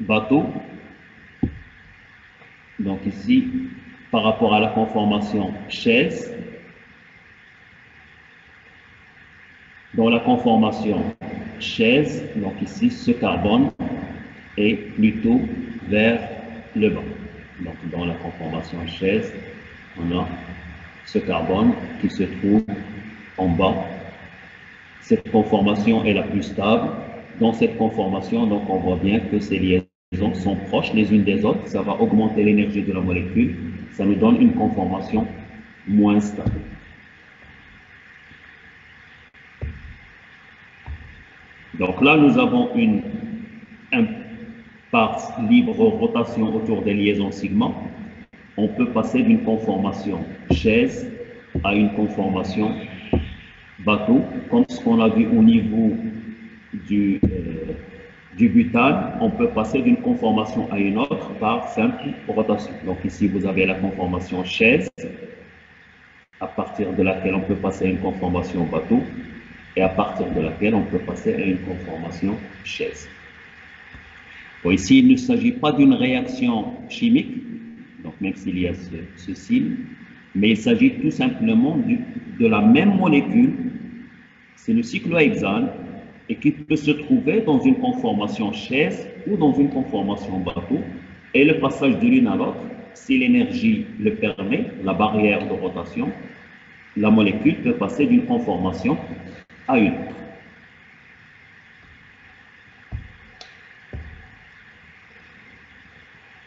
[SPEAKER 1] bateau, donc ici, par rapport à la conformation chaise, dans la conformation chaise, donc ici, ce carbone est plutôt vers le bas. Donc dans la conformation chaise, on a ce carbone qui se trouve en bas. Cette conformation est la plus stable. Dans cette conformation, donc on voit bien que ces liaisons sont proches les unes des autres. Ça va augmenter l'énergie de la molécule. Ça nous donne une conformation moins stable. Donc là, nous avons par libre rotation autour des liaisons sigma. On peut passer d'une conformation chaise à une conformation bateau, comme ce qu'on a vu au niveau du butane. On peut passer d'une conformation à une autre par simple rotation. Donc ici, vous avez la conformation chaise, à partir de laquelle on peut passer à une conformation bateau, et à partir de laquelle on peut passer à une conformation chaise. Bon, ici, il ne s'agit pas d'une réaction chimique, donc même s'il y a ce signe, mais il s'agit tout simplement de la même molécule. C'est le cyclohexane, et qui peut se trouver dans une conformation chaise ou dans une conformation bateau. Et le passage de l'une à l'autre, si l'énergie le permet, la barrière de rotation, la molécule peut passer d'une conformation à une autre.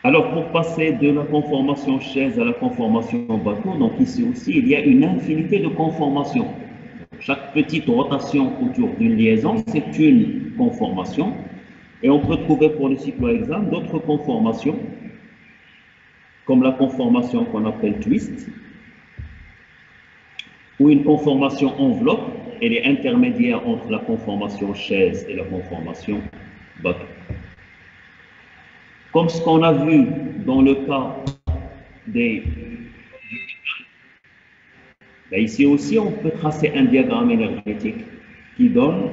[SPEAKER 1] Alors, pour passer de la conformation chaise à la conformation bateau, donc ici aussi, il y a une infinité de conformations. Chaque petite rotation autour d'une liaison, c'est une conformation. Et on peut trouver pour le cyclohexane d'autres conformations, comme la conformation qu'on appelle twist, ou une conformation enveloppe. Elle est intermédiaire entre la conformation chaise et la conformation bateau. Comme ce qu'on a vu dans le cas des... Ben ici aussi, on peut tracer un diagramme énergétique qui donne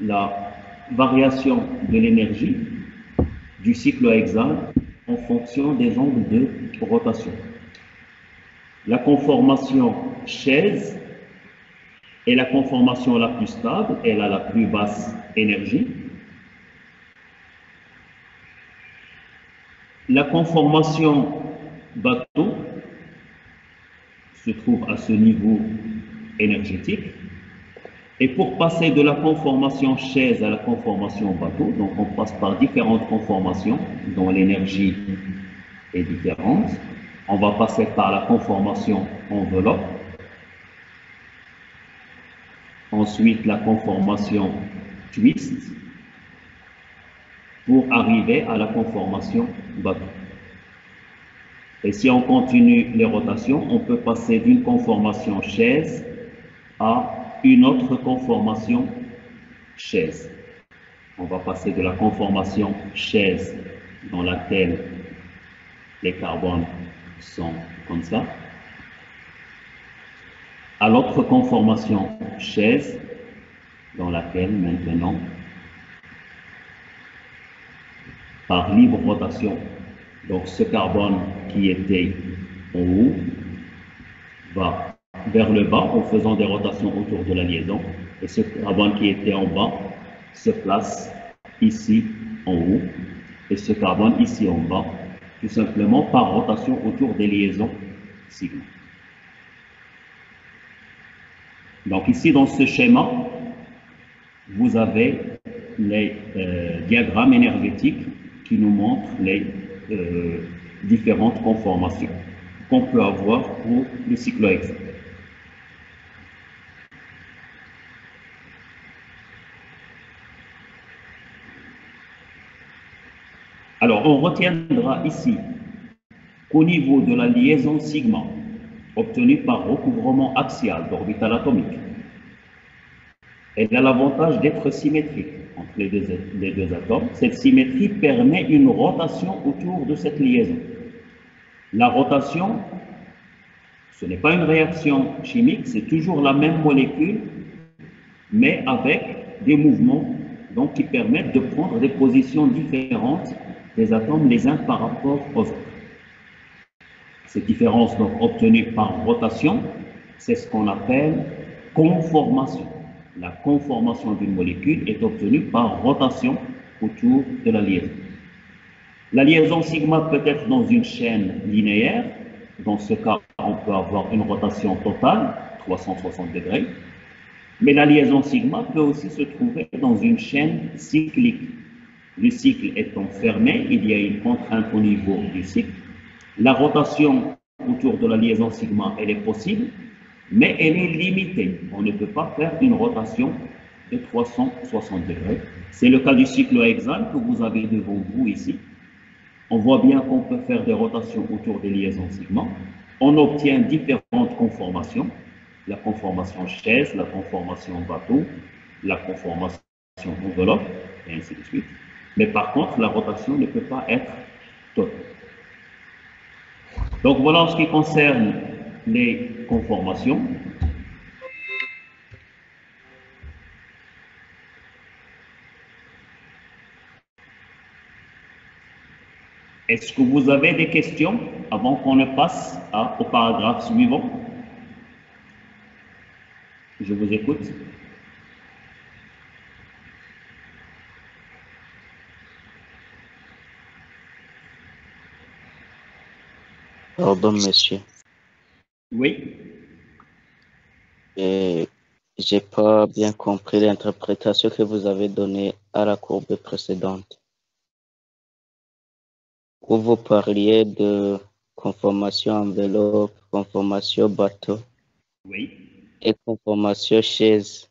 [SPEAKER 1] la variation de l'énergie du cyclohexane en fonction des angles de rotation. La conformation chaise est la conformation la plus stable, elle a la plus basse énergie. La conformation bateau se trouve à ce niveau énergétique. Et pour passer de la conformation chaise à la conformation bateau, donc on passe par différentes conformations dont l'énergie est différente. On va passer par la conformation enveloppe, ensuite la conformation twist, pour arriver à la conformation bateau. Et si on continue les rotations, on peut passer d'une conformation chaise à une autre conformation chaise. On va passer de la conformation chaise dans laquelle les carbones sont comme ça, à l'autre conformation chaise dans laquelle maintenant, par libre rotation, donc ce carbone qui était en haut va vers le bas en faisant des rotations autour de la liaison, et ce carbone qui était en bas se place ici en haut, et ce carbone ici en bas, tout simplement par rotation autour des liaisons sigma. Donc ici dans ce schéma, vous avez les diagrammes énergétiques qui nous montrent les différentes conformations qu'on peut avoir pour le cyclohexane. Alors, on retiendra ici qu'au niveau de la liaison sigma, obtenue par recouvrement axial d'orbital atomique, elle a l'avantage d'être symétrique entre les deux atomes. Cette symétrie permet une rotation autour de cette liaison. La rotation, ce n'est pas une réaction chimique, c'est toujours la même molécule, mais avec des mouvements donc, qui permettent de prendre des positions différentes des atomes les uns par rapport aux autres. Cette différence donc obtenue par rotation, c'est ce qu'on appelle conformation. La conformation d'une molécule est obtenue par rotation autour de la liaison. La liaison sigma peut être dans une chaîne linéaire. Dans ce cas, on peut avoir une rotation totale, 360 degrés. Mais la liaison sigma peut aussi se trouver dans une chaîne cyclique. Le cycle étant fermé, il y a une contrainte au niveau du cycle. La rotation autour de la liaison sigma, elle est possible, mais elle est limitée. On ne peut pas faire une rotation de 360 degrés. C'est le cas du cyclohexane que vous avez devant vous ici. On voit bien qu'on peut faire des rotations autour des liaisons sigma. On obtient différentes conformations. La conformation chaise, la conformation bateau, la conformation enveloppe, et ainsi de suite. Mais par contre, la rotation ne peut pas être totale. Donc voilà en ce qui concerne les conformations. Est-ce que vous avez des questions avant qu'on ne passe au paragraphe suivant? Je vous écoute.
[SPEAKER 5] Pardon, monsieur.
[SPEAKER 1] Oui.
[SPEAKER 5] J'ai pas bien compris l'interprétation que vous avez donnée à la courbe précédente. Où vous parliez de conformation enveloppe, conformation bateau.
[SPEAKER 1] Oui.
[SPEAKER 5] Et conformation chaise.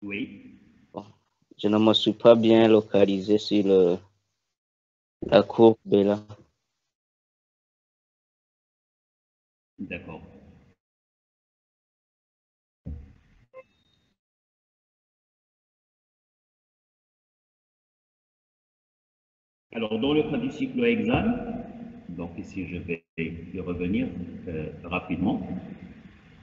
[SPEAKER 1] Oui.
[SPEAKER 5] Bon, je ne me suis pas bien localisé sur la courbe là.
[SPEAKER 1] D'accord. Alors, dans le cas du cyclohexane, donc ici je vais y revenir rapidement.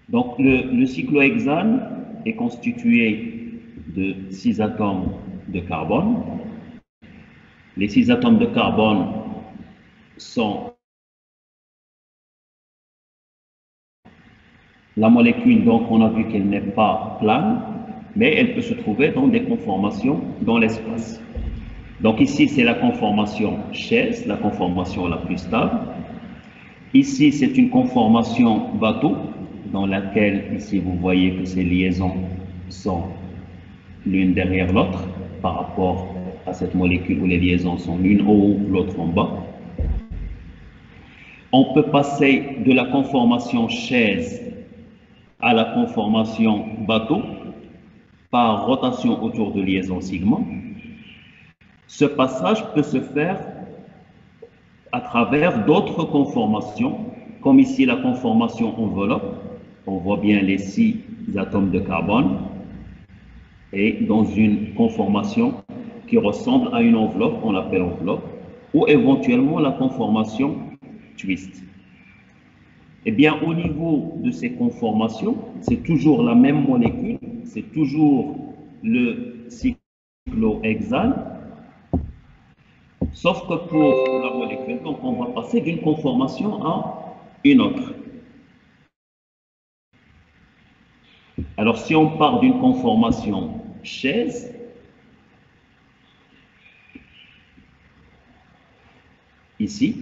[SPEAKER 1] Donc, le cyclohexane est constitué de 6 atomes de carbone. Les 6 atomes de carbone sont La molécule, donc, on a vu qu'elle n'est pas plane, mais elle peut se trouver dans des conformations dans l'espace. Donc ici, c'est la conformation chaise, la conformation la plus stable. Ici, c'est une conformation bateau, dans laquelle, ici, vous voyez que ces liaisons sont l'une derrière l'autre, par rapport à cette molécule où les liaisons sont l'une en haut, l'autre en bas. On peut passer de la conformation chaise à la conformation bateau par rotation autour de liaison sigma. Ce passage peut se faire à travers d'autres conformations, comme ici la conformation enveloppe. On voit bien les 6 atomes de carbone et dans une conformation qui ressemble à une enveloppe, on l'appelle enveloppe, ou éventuellement la conformation twist. Eh bien, au niveau de ces conformations, c'est toujours la même molécule, c'est toujours le cyclohexane, sauf que pour la molécule, donc on va passer d'une conformation à une autre. Alors, si on part d'une conformation chaise, ici,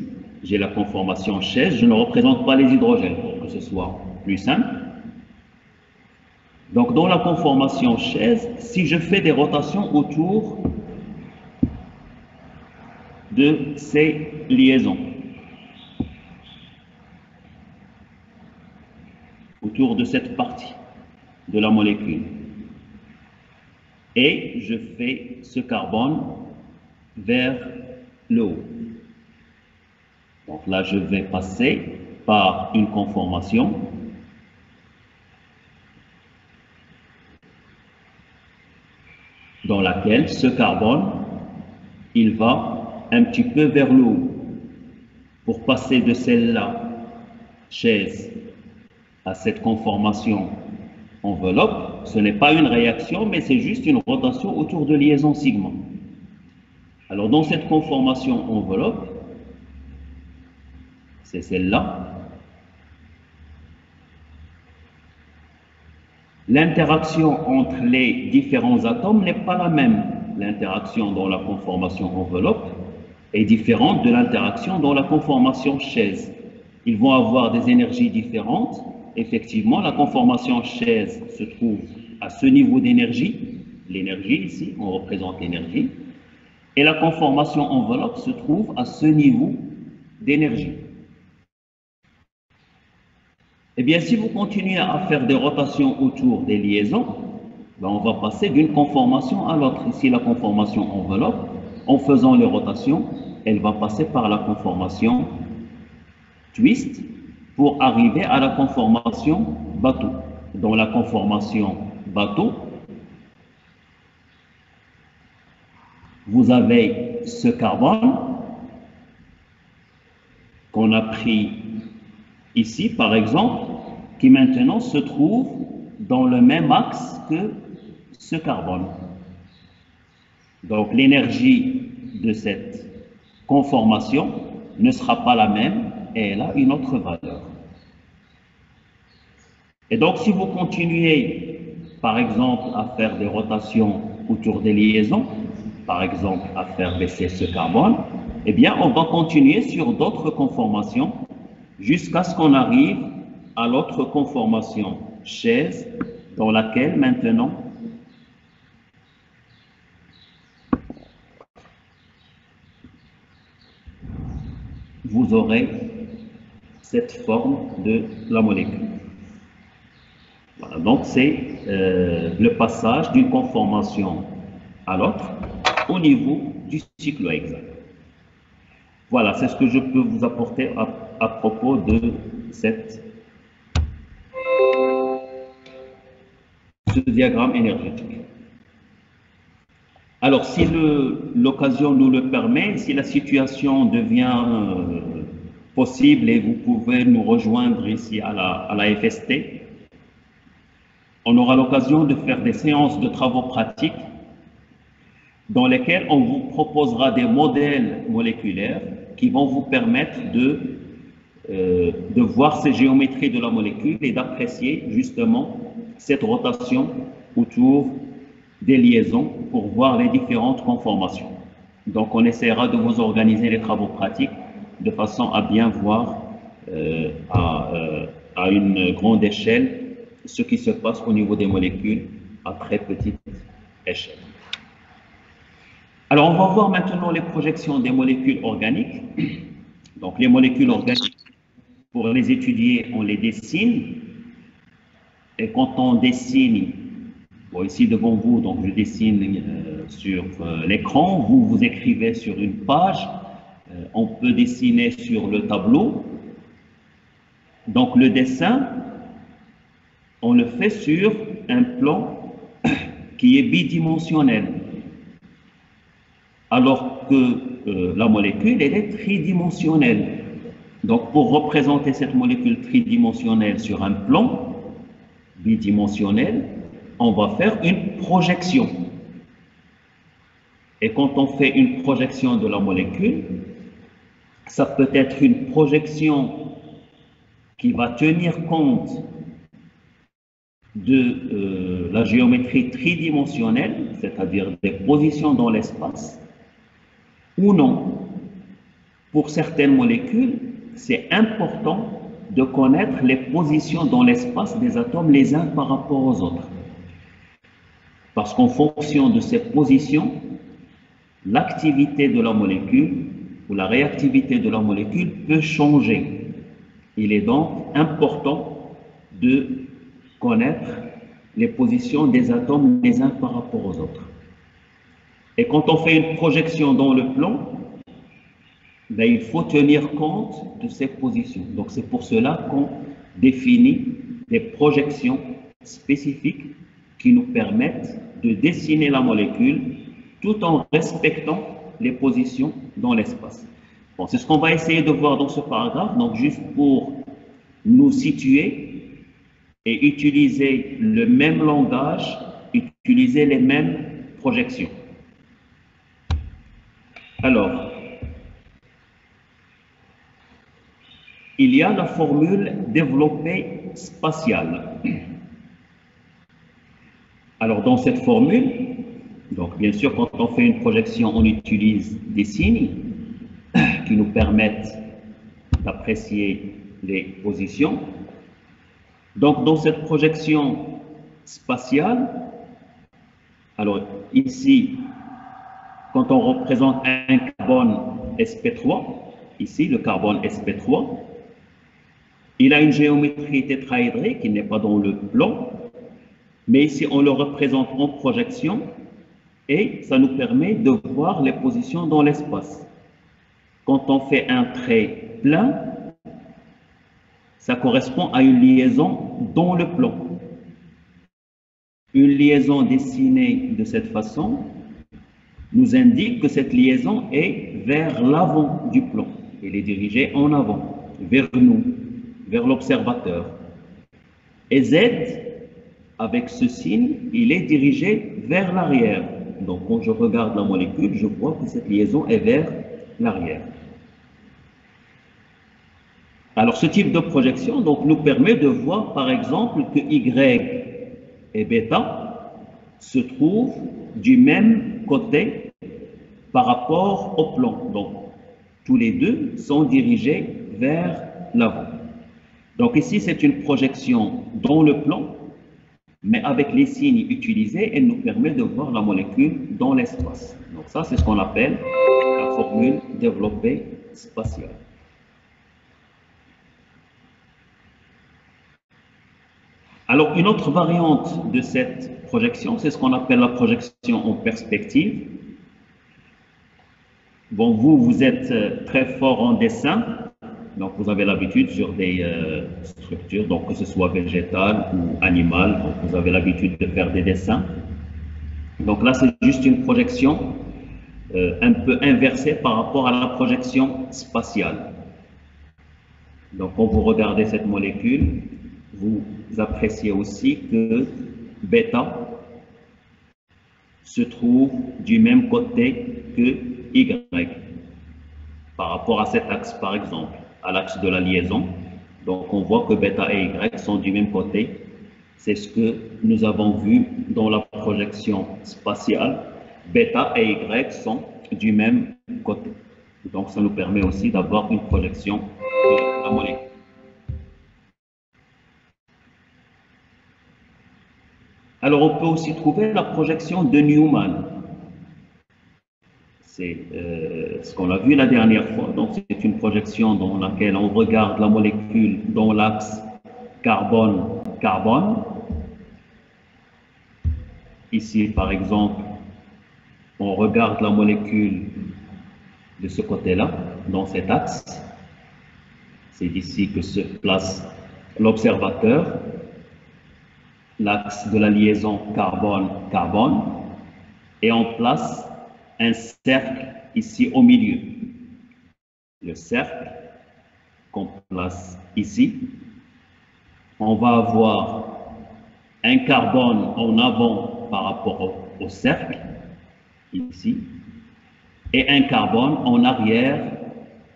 [SPEAKER 1] j'ai la conformation chaise, je ne représente pas les hydrogènes pour que ce soit plus simple. Donc, dans la conformation chaise, si je fais des rotations autour de ces liaisons, autour de cette partie de la molécule, et je fais ce carbone vers le haut. Donc là, je vais passer par une conformation dans laquelle ce carbone, il va un petit peu vers le haut. Pour passer de celle-là, chaise, à cette conformation enveloppe, ce n'est pas une réaction, mais c'est juste une rotation autour de liaison sigma. Alors dans cette conformation enveloppe, c'est celle-là. L'interaction entre les différents atomes n'est pas la même. L'interaction dans la conformation enveloppe est différente de l'interaction dans la conformation chaise. Ils vont avoir des énergies différentes. Effectivement, la conformation chaise se trouve à ce niveau d'énergie. L'énergie ici, on représente l'énergie. Et la conformation enveloppe se trouve à ce niveau d'énergie. Eh bien, si vous continuez à faire des rotations autour des liaisons, ben on va passer d'une conformation à l'autre. Ici, la conformation enveloppe, en faisant les rotations, elle va passer par la conformation twist pour arriver à la conformation bateau. Dans la conformation bateau, vous avez ce carbone qu'on a pris ici, par exemple, qui maintenant se trouve dans le même axe que ce carbone. Donc l'énergie de cette conformation ne sera pas la même et elle a une autre valeur. Et donc si vous continuez, par exemple, à faire des rotations autour des liaisons, par exemple à faire baisser ce carbone, eh bien on va continuer sur d'autres conformations jusqu'à ce qu'on arrive à l'autre conformation chaise dans laquelle maintenant vous aurez cette forme de la molécule. Voilà, donc c'est le passage d'une conformation à l'autre au niveau du cyclohexane. Voilà, c'est ce que je peux vous apporter à propos de ce diagramme énergétique. Alors, si l'occasion nous le permet, si la situation devient possible et vous pouvez nous rejoindre ici à la FST, on aura l'occasion de faire des séances de travaux pratiques dans lesquelles on vous proposera des modèles moléculaires qui vont vous permettre de de voir ces géométries de la molécule et d'apprécier justement cette rotation autour des liaisons pour voir les différentes conformations. Donc, on essaiera de vous organiser les travaux pratiques de façon à bien voir à une grande échelle ce qui se passe au niveau des molécules à très petite échelle. Alors, on va voir maintenant les projections des molécules organiques. Donc, les molécules organiques, pour les étudier, on les dessine. Et quand on dessine, bon, ici devant vous, donc je dessine sur l'écran, vous écrivez sur une page, on peut dessiner sur le tableau. Donc, le dessin, on le fait sur un plan qui est bidimensionnel, alors que la molécule, elle est tridimensionnelle. Donc, pour représenter cette molécule tridimensionnelle sur un plan bidimensionnel, on va faire une projection. Et quand on fait une projection de la molécule, ça peut être une projection qui va tenir compte de la géométrie tridimensionnelle, c'est-à-dire des positions dans l'espace, ou non. Pour certaines molécules, c'est important de connaître les positions dans l'espace des atomes les uns par rapport aux autres. Parce qu'en fonction de ces positions, l'activité de la molécule ou la réactivité de la molécule peut changer. Il est donc important de connaître les positions des atomes les uns par rapport aux autres. Et quand on fait une projection dans le plan, ben, il faut tenir compte de ces positions. Donc c'est pour cela qu'on définit des projections spécifiques qui nous permettent de dessiner la molécule tout en respectant les positions dans l'espace. Bon, c'est ce qu'on va essayer de voir dans ce paragraphe, donc juste pour nous situer et utiliser le même langage, utiliser les mêmes projections. Alors, il y a la formule développée spatiale. Alors, dans cette formule, donc bien sûr, quand on fait une projection, on utilise des signes qui nous permettent d'apprécier les positions. Donc, dans cette projection spatiale, alors ici, quand on représente un carbone sp3, ici le carbone sp3, il a une géométrie tétraédrique qui n'est pas dans le plan, mais ici on le représente en projection et ça nous permet de voir les positions dans l'espace. Quand on fait un trait plein, ça correspond à une liaison dans le plan. Une liaison dessinée de cette façon nous indique que cette liaison est vers l'avant du plan. Elle est dirigée en avant, vers nous, vers l'observateur. Et Z, avec ce signe, il est dirigé vers l'arrière. Donc, quand je regarde la molécule, je vois que cette liaison est vers l'arrière. Alors, ce type de projection donc, nous permet de voir, par exemple, que Y et bêta se trouvent du même côté par rapport au plan. Donc, tous les deux sont dirigés vers l'avant. Donc ici, c'est une projection dans le plan, mais avec les signes utilisés, elle nous permet de voir la molécule dans l'espace. Donc ça, c'est ce qu'on appelle la formule développée spatiale. Alors, une autre variante de cette projection, c'est ce qu'on appelle la projection en perspective. Bon, vous êtes très fort en dessin, donc vous avez l'habitude sur des structures, donc que ce soit végétale ou animale, donc vous avez l'habitude de faire des dessins. Donc là, c'est juste une projection un peu inversée par rapport à la projection spatiale. Donc quand vous regardez cette molécule, vous appréciez aussi que bêta se trouve du même côté que Y, par rapport à cet axe par exemple. à l'axe de la liaison. Donc on voit que bêta et Y sont du même côté. C'est ce que nous avons vu dans la projection spatiale. Bêta et Y sont du même côté. Donc ça nous permet aussi d'avoir une projection de la molécule. Alors on peut aussi trouver la projection de Newman. C'est ce qu'on a vu la dernière fois. Donc c'est une projection dans laquelle on regarde la molécule dans l'axe carbone-carbone. Ici, par exemple, on regarde la molécule de ce côté-là, dans cet axe. C'est d'ici que se place l'observateur, l'axe de la liaison carbone-carbone, et on place un cercle ici au milieu. Le cercle qu'on place ici, on va avoir un carbone en avant par rapport au cercle, ici, et un carbone en arrière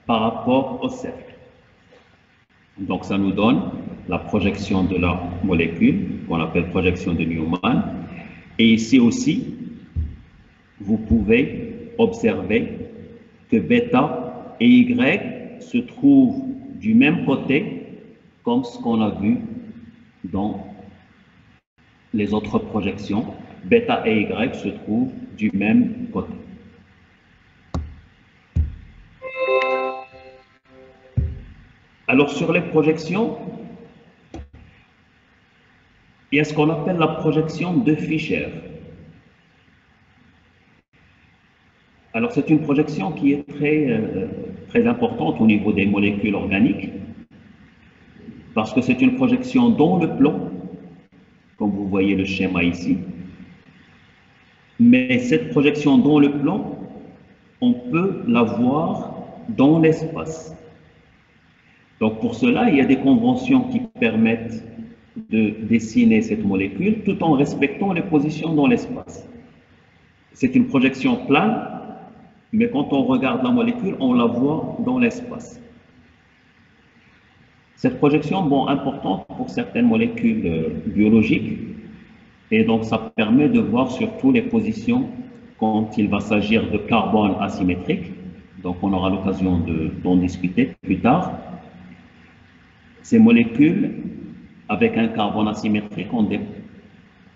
[SPEAKER 1] par rapport au cercle. Donc ça nous donne la projection de la molécule, qu'on appelle projection de Newman. Et ici aussi, vous pouvez observer que bêta et Y se trouvent du même côté, comme ce qu'on a vu dans les autres projections. Bêta et Y se trouvent du même côté. Alors sur les projections, il y a ce qu'on appelle la projection de Fischer. Alors c'est une projection qui est très importante au niveau des molécules organiques, parce que c'est une projection dans le plan, comme vous voyez le schéma ici. Mais cette projection dans le plan, on peut la voir dans l'espace. Donc pour cela, il y a des conventions qui permettent de dessiner cette molécule tout en respectant les positions dans l'espace. C'est une projection plane, mais quand on regarde la molécule, on la voit dans l'espace. Cette projection, bon, importante pour certaines molécules biologiques, et donc ça permet de voir surtout les positions quand il va s'agir de carbone asymétrique. Donc on aura l'occasion d'en discuter plus tard. Ces molécules avec un carbone asymétrique ont des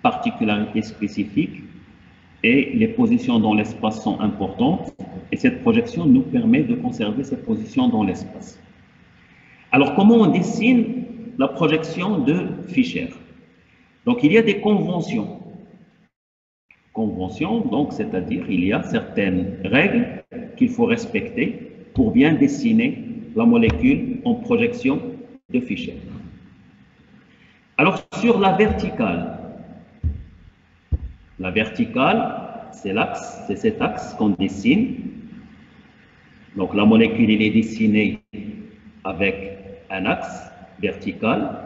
[SPEAKER 1] particularités spécifiques et les positions dans l'espace sont importantes, et cette projection nous permet de conserver ces positions dans l'espace. Alors comment on dessine la projection de Fischer? Donc il y a des conventions. Conventions, donc c'est-à-dire il y a certaines règles qu'il faut respecter pour bien dessiner la molécule en projection de Fischer. Alors sur la verticale, c'est l'axe, c'est cet axe qu'on dessine. Donc la molécule elle est dessinée avec un axe vertical.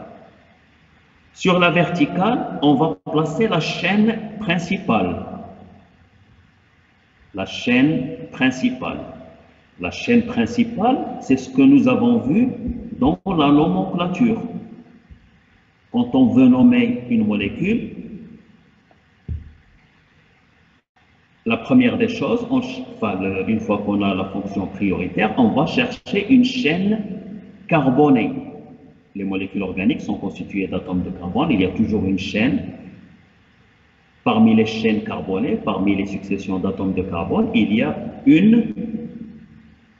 [SPEAKER 1] Sur la verticale, on va placer la chaîne principale. La chaîne principale. La chaîne principale, c'est ce que nous avons vu dans la nomenclature. Quand on veut nommer une molécule, la première des choses, une fois qu'on a la fonction prioritaire, on va chercher une chaîne carbonée. Les molécules organiques sont constituées d'atomes de carbone. Il y a toujours une chaîne. Parmi les chaînes carbonées, parmi les successions d'atomes de carbone, il y a une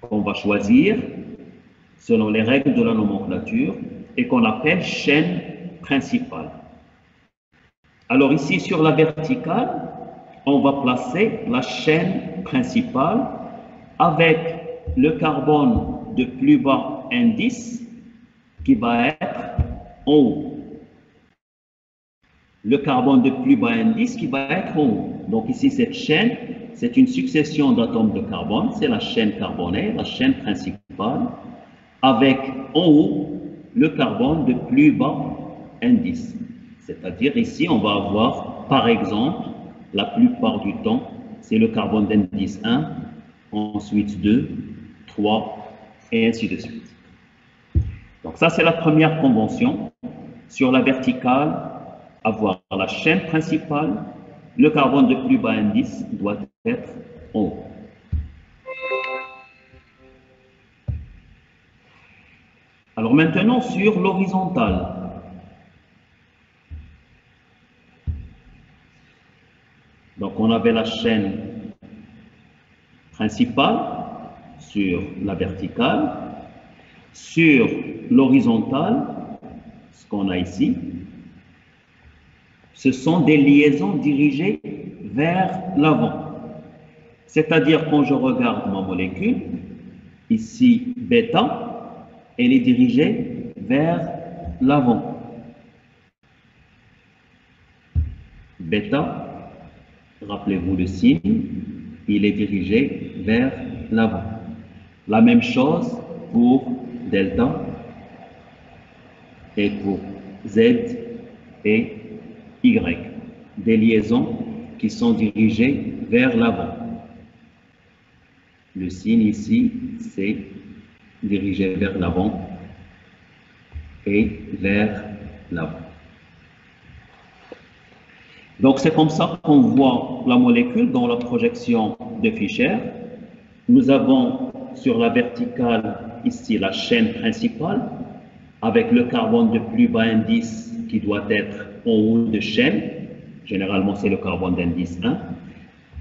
[SPEAKER 1] qu'on va choisir selon les règles de la nomenclature et qu'on appelle chaîne principale. Alors ici, sur la verticale, on va placer la chaîne principale avec le carbone de plus bas indice qui va être en haut. Le carbone de plus bas indice qui va être en haut. Donc ici, cette chaîne, c'est une succession d'atomes de carbone, c'est la chaîne carbonée, la chaîne principale, avec en haut le carbone de plus bas indice. C'est-à-dire ici, on va avoir, par exemple, la plupart du temps, c'est le carbone d'indice 1, ensuite 2, 3, et ainsi de suite. Donc ça, c'est la première convention. Sur la verticale, avoir la chaîne principale, le carbone de plus bas indice doit être en haut. Alors maintenant, sur l'horizontale. Donc on avait la chaîne principale sur la verticale. Sur l'horizontale, ce qu'on a ici, ce sont des liaisons dirigées vers l'avant. C'est-à-dire quand je regarde ma molécule, ici bêta, elle est dirigée vers l'avant. Bêta, rappelez-vous le signe, il est dirigé vers l'avant. La même chose pour delta et pour Z et Y, des liaisons qui sont dirigées vers l'avant. Le signe ici, c'est dirigé vers l'avant et vers l'avant. Donc c'est comme ça qu'on voit la molécule dans la projection de Fischer. Nous avons sur la verticale ici la chaîne principale avec le carbone de plus bas indice qui doit être en haut de chaîne. Généralement, c'est le carbone d'indice 1.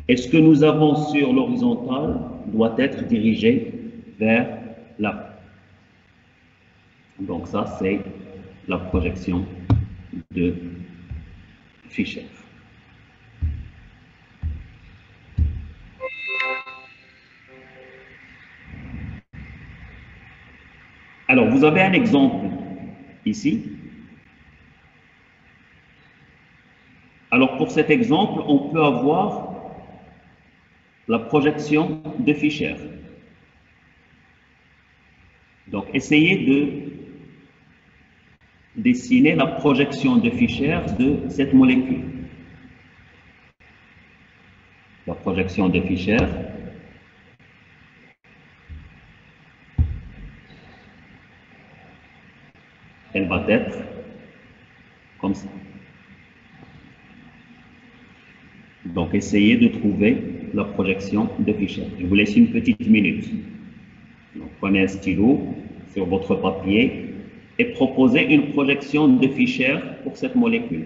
[SPEAKER 1] Et ce que nous avons sur l'horizontale doit être dirigé vers l'avant. Donc ça, c'est la projection de Fischer. Alors, vous avez un exemple ici. Alors, pour cet exemple, on peut avoir la projection de Fischer. Donc, essayez de dessiner la projection de Fischer de cette molécule. La projection de Fischer. Elle va être comme ça. Donc, essayez de trouver la projection de Fischer. Je vous laisse une petite minute. Donc, prenez un stylo sur votre papier et proposez une projection de Fischer pour cette molécule.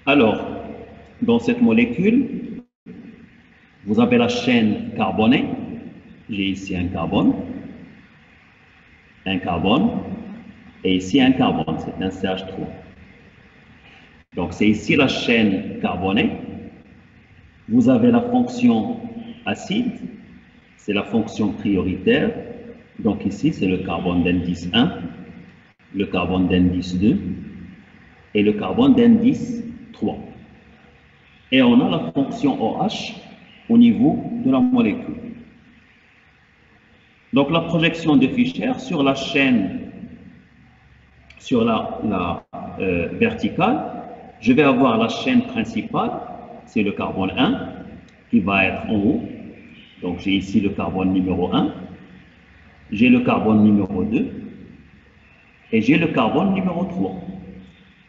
[SPEAKER 1] Alors, dans cette molécule, vous avez la chaîne carbonée. J'ai ici un carbone, et ici un carbone, c'est un CH3. Donc, c'est ici la chaîne carbonée. Vous avez la fonction acide, c'est la fonction prioritaire. Donc, ici, c'est le carbone d'indice 1, le carbone d'indice 2 et le carbone d'indice 3. Et on a la fonction OH au niveau de la molécule. Donc, la projection de Fischer sur la chaîne, sur la verticale, je vais avoir la chaîne principale, c'est le carbone 1 qui va être en haut. Donc, j'ai ici le carbone numéro 1. j'ai le carbone numéro 2 et j'ai le carbone numéro 3.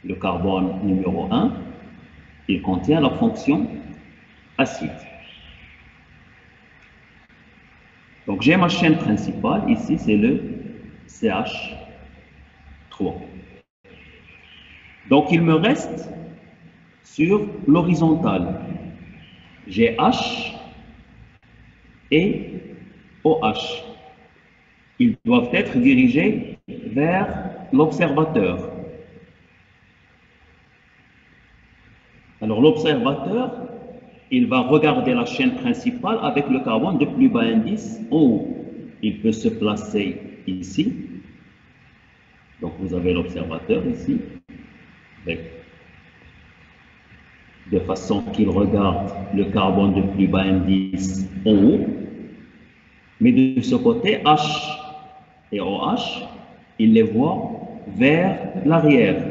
[SPEAKER 1] Le carbone numéro 1, il contient la fonction acide. Donc j'ai ma chaîne principale, ici c'est le CH3. Donc il me reste sur l'horizontale, j'ai H et OH. Ils doivent être dirigés vers l'observateur. Alors l'observateur, il va regarder la chaîne principale avec le carbone de plus bas indice en haut. Il peut se placer ici. Donc vous avez l'observateur ici, de façon qu'il regarde le carbone de plus bas indice en haut. Mais de ce côté, H et OH, il les voit vers l'arrière.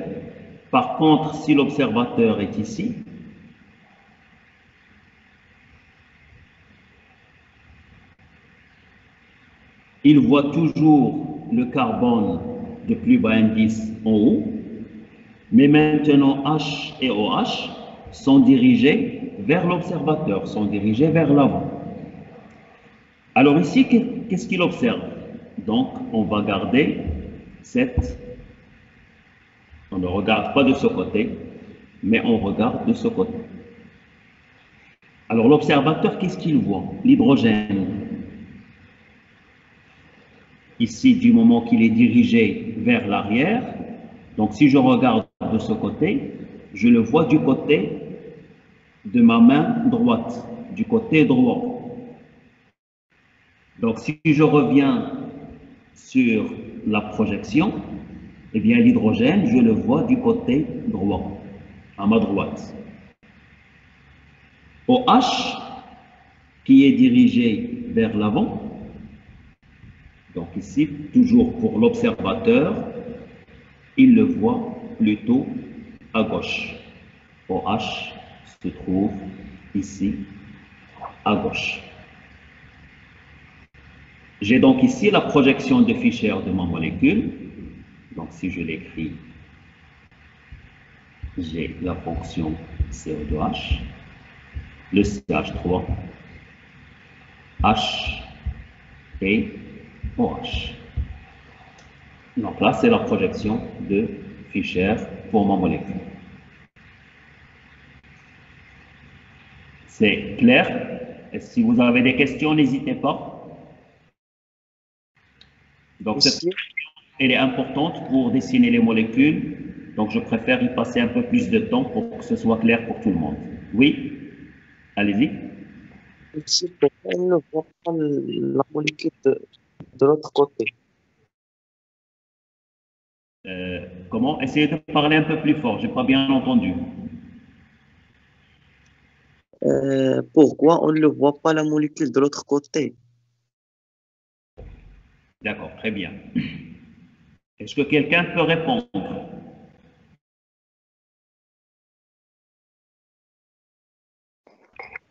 [SPEAKER 1] Par contre, si l'observateur est ici, il voit toujours le carbone de plus bas indice en haut, mais maintenant H et OH sont dirigés vers l'observateur, sont dirigés vers l'avant. Alors ici, qu'est-ce qu'il observe? Donc, on va garder cette... On ne regarde pas de ce côté, mais on regarde de ce côté. Alors l'observateur, qu'est-ce qu'il voit? L'hydrogène. Ici, du moment qu'il est dirigé vers l'arrière, donc si je regarde de ce côté, je le vois du côté de ma main droite, du côté droit. Donc si je reviens sur la projection, eh bien l'hydrogène, je le vois du côté droit, à ma droite. OH, qui est dirigé vers l'avant, donc ici, toujours pour l'observateur, il le voit plutôt à gauche. OH se trouve ici, à gauche. J'ai donc ici la projection de Fischer de ma molécule. Donc si je l'écris, j'ai la fonction CO2H, le CH3, H et OH. Donc là, c'est la projection de Fischer pour ma molécule. C'est clair? Et si vous avez des questions, n'hésitez pas. Donc cette elle est importante pour dessiner les molécules, donc je préfère y passer un peu plus de temps pour que ce soit clair pour tout le monde. Oui? Allez-y.
[SPEAKER 2] Ici, pourquoi on ne voit pas la molécule de l'autre côté?
[SPEAKER 1] Comment? Essayez de parler un peu plus fort, je n'ai pas bien entendu.
[SPEAKER 2] Pourquoi on ne voit pas la molécule de l'autre côté?
[SPEAKER 1] D'accord, très bien. Est-ce que quelqu'un peut répondre?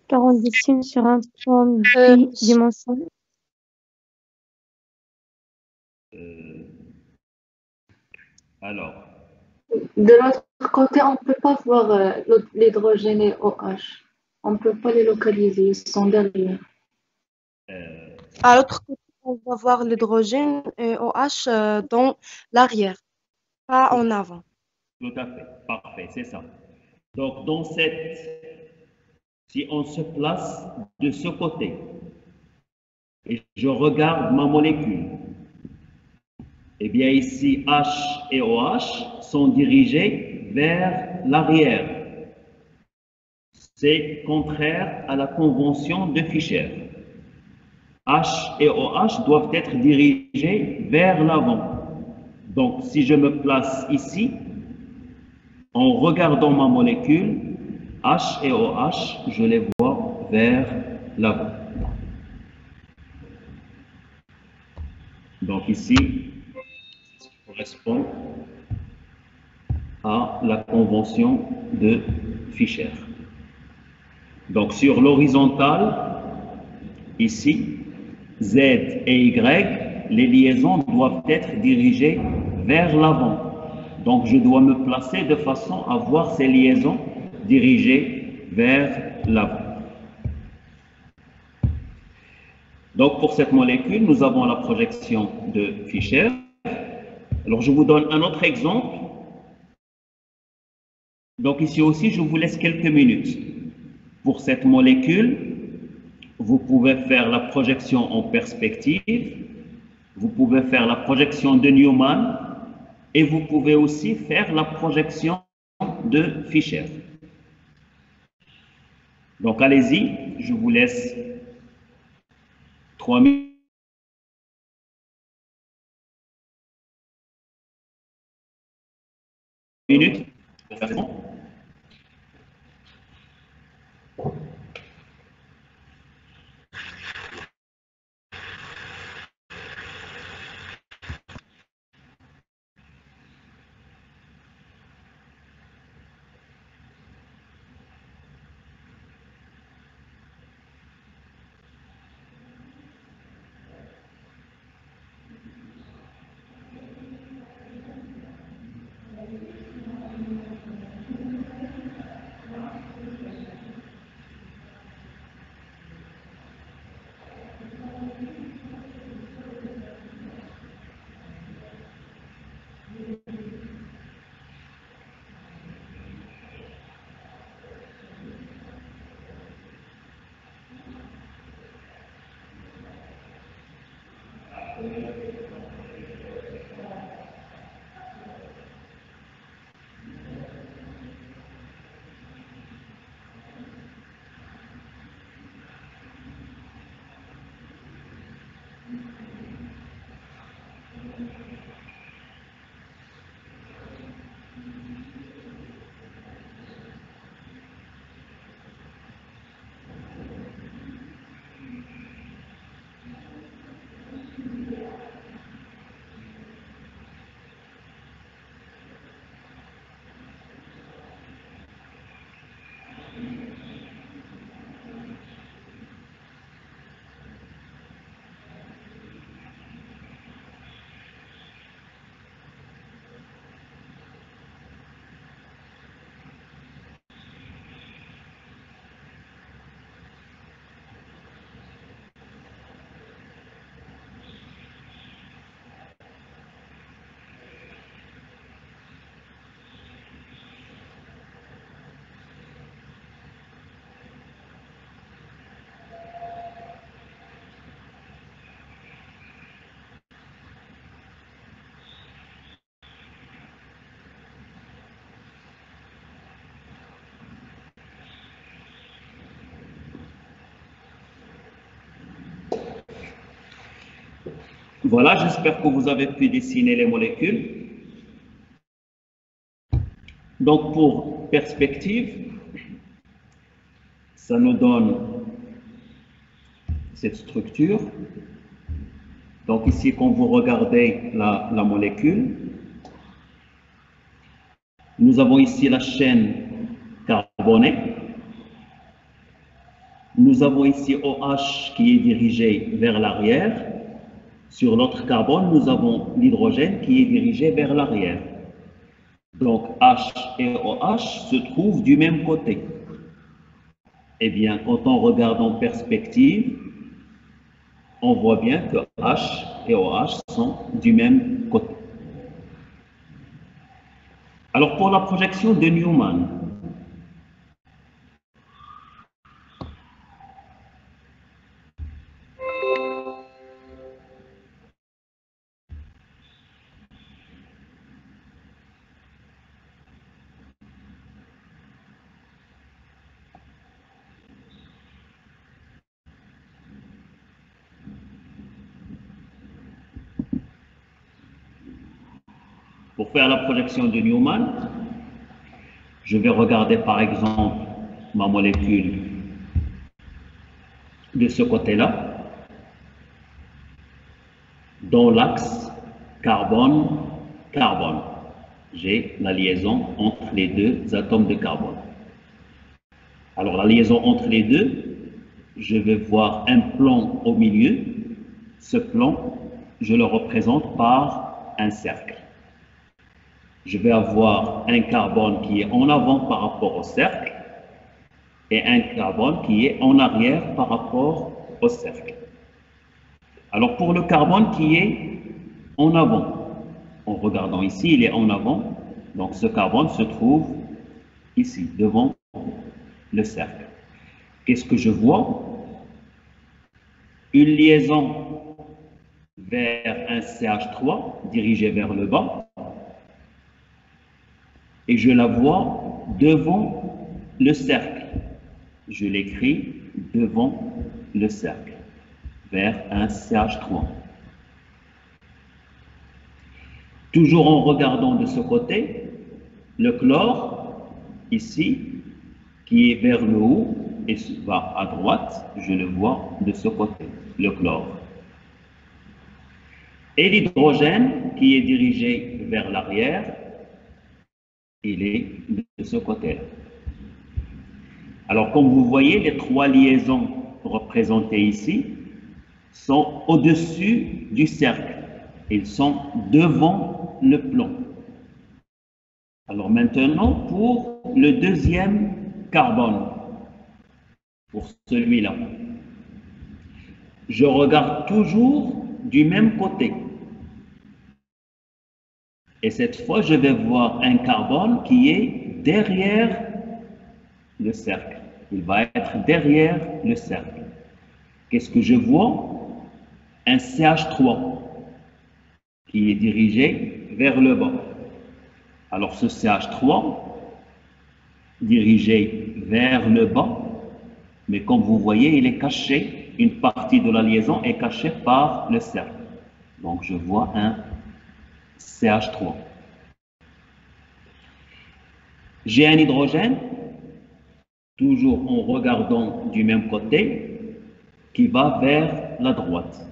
[SPEAKER 3] Car on dessine sur un plan bidimensionnel.
[SPEAKER 1] Alors,
[SPEAKER 6] De l'autre côté, on ne peut pas voir l'hydrogène et OH. On ne peut pas les localiser, ils sont derrière.
[SPEAKER 7] À l'autre côté, on va voir l'hydrogène et OH dans l'arrière, pas en avant.
[SPEAKER 1] Tout à fait, parfait, c'est ça. Donc, si on se place de ce côté et je regarde ma molécule, eh bien ici, H et OH sont dirigés vers l'arrière. C'est contraire à la convention de Fischer. H et OH doivent être dirigés vers l'avant. Donc, si je me place ici, en regardant ma molécule, H et OH, je les vois vers l'avant. Donc ici, ça correspond à la convention de Fischer. Donc sur l'horizontale, ici, Z et Y, les liaisons doivent être dirigées vers l'avant. Donc, je dois me placer de façon à voir ces liaisons dirigées vers l'avant. Donc, pour cette molécule, nous avons la projection de Fischer. Alors, je vous donne un autre exemple. Donc, ici aussi, je vous laisse quelques minutes. Pour cette molécule, vous pouvez faire la projection en perspective, vous pouvez faire la projection de Newman et vous pouvez aussi faire la projection de Fischer. Donc, allez-y, je vous laisse 3 minutes. Voilà, j'espère que vous avez pu dessiner les molécules. Donc, pour perspective, ça nous donne cette structure. Donc ici, quand vous regardez la molécule, nous avons ici la chaîne carbonée. Nous avons ici OH qui est dirigé vers l'arrière. Sur l'autre carbone, nous avons l'hydrogène qui est dirigé vers l'arrière. Donc H et OH se trouvent du même côté. Eh bien, quand on regarde en perspective, on voit bien que H et OH sont du même côté. Alors, pour la projection de Newman, pour faire la projection de Newman, je vais regarder par exemple ma molécule de ce côté-là, dans l'axe carbone-carbone. J'ai la liaison entre les deux atomes de carbone. Alors la liaison entre les deux, je vais voir un plan au milieu. Ce plan, je le représente par un cercle. Je vais avoir un carbone qui est en avant par rapport au cercle et un carbone qui est en arrière par rapport au cercle. Alors pour le carbone qui est en avant, en regardant ici, il est en avant, donc ce carbone se trouve ici, devant le cercle. Qu'est-ce que je vois? Une liaison vers un CH3 dirigée vers le bas, et je la vois devant le cercle. Je l'écris devant le cercle, vers un CH3. Toujours en regardant de ce côté, le chlore, ici, qui est vers le haut et va à droite, je le vois de ce côté, le chlore. Et l'hydrogène, qui est dirigé vers l'arrière, il est de ce côté-là. Alors, comme vous voyez, les trois liaisons représentées ici sont au-dessus du cercle. Ils sont devant le plan. Alors maintenant, pour le deuxième carbone, pour celui-là, je regarde toujours du même côté. Et cette fois, je vais voir un carbone qui est derrière le cercle. Il va être derrière le cercle. Qu'est-ce que je vois? Un CH3 qui est dirigé vers le bas. Alors ce CH3 dirigé vers le bas, mais comme vous voyez, il est caché, une partie de la liaison est cachée par le cercle. Donc je vois un CH3. J'ai un hydrogène, toujours en regardant du même côté, qui va vers la droite.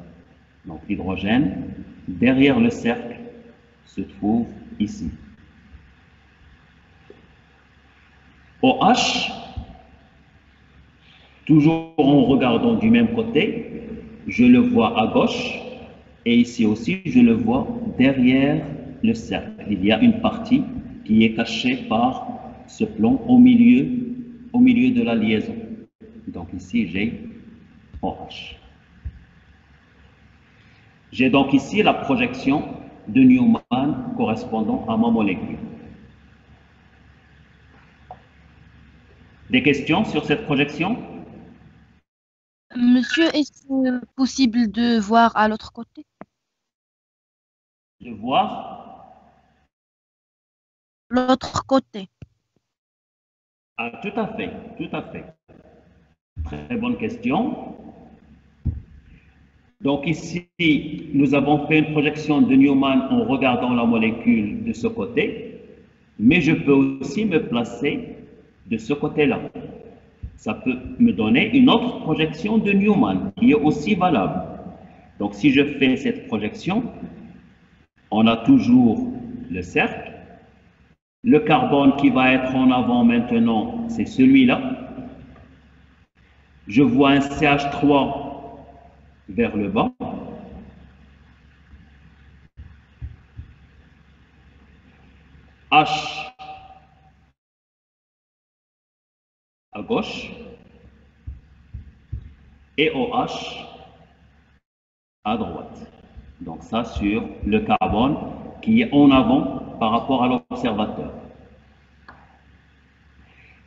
[SPEAKER 1] Donc l'hydrogène, derrière le cercle, se trouve ici. OH, toujours en regardant du même côté, je le vois à gauche, et ici aussi, je le vois derrière le cercle. Il y a une partie qui est cachée par ce plan au milieu de la liaison. Donc ici, j'ai OH. J'ai donc ici la projection de Newman correspondant à ma molécule. Des questions sur cette projection?
[SPEAKER 8] Monsieur, est-ce possible de voir à l'autre côté?
[SPEAKER 1] De voir
[SPEAKER 8] l'autre côté.
[SPEAKER 1] Ah, tout à fait, tout à fait. Très bonne question. Donc ici, nous avons fait une projection de Newman en regardant la molécule de ce côté, mais je peux aussi me placer de ce côté-là. Ça peut me donner une autre projection de Newman qui est aussi valable. Donc si je fais cette projection, on a toujours le cercle. Le carbone qui va être en avant maintenant, c'est celui-là. Je vois un CH3 vers le bas. H à gauche et OH à droite. Donc ça sur le carbone qui est en avant par rapport à l'observateur.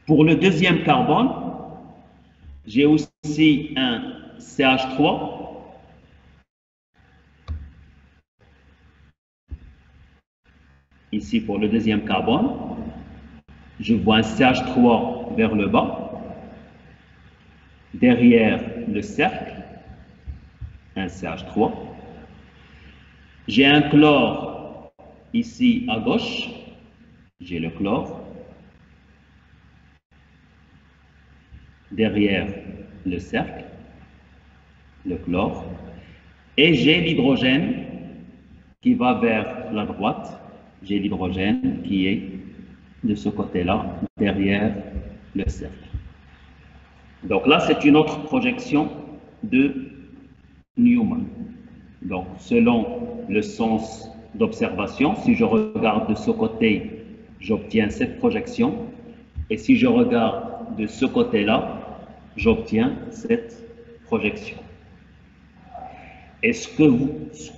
[SPEAKER 1] Pour le deuxième carbone, j'ai aussi un CH3 ici pour le deuxième carbone. Je vois un CH3 vers le bas, derrière le cercle, un CH3. J'ai un chlore ici à gauche, j'ai le chlore. Derrière le cercle, le chlore. Et j'ai l'hydrogène qui va vers la droite. J'ai l'hydrogène qui est de ce côté-là, derrière le cercle. Donc là, c'est une autre projection de Newman. Donc, selon le sens d'observation, si je regarde de ce côté, j'obtiens cette projection. Et si je regarde de ce côté-là, j'obtiens cette projection. Et ce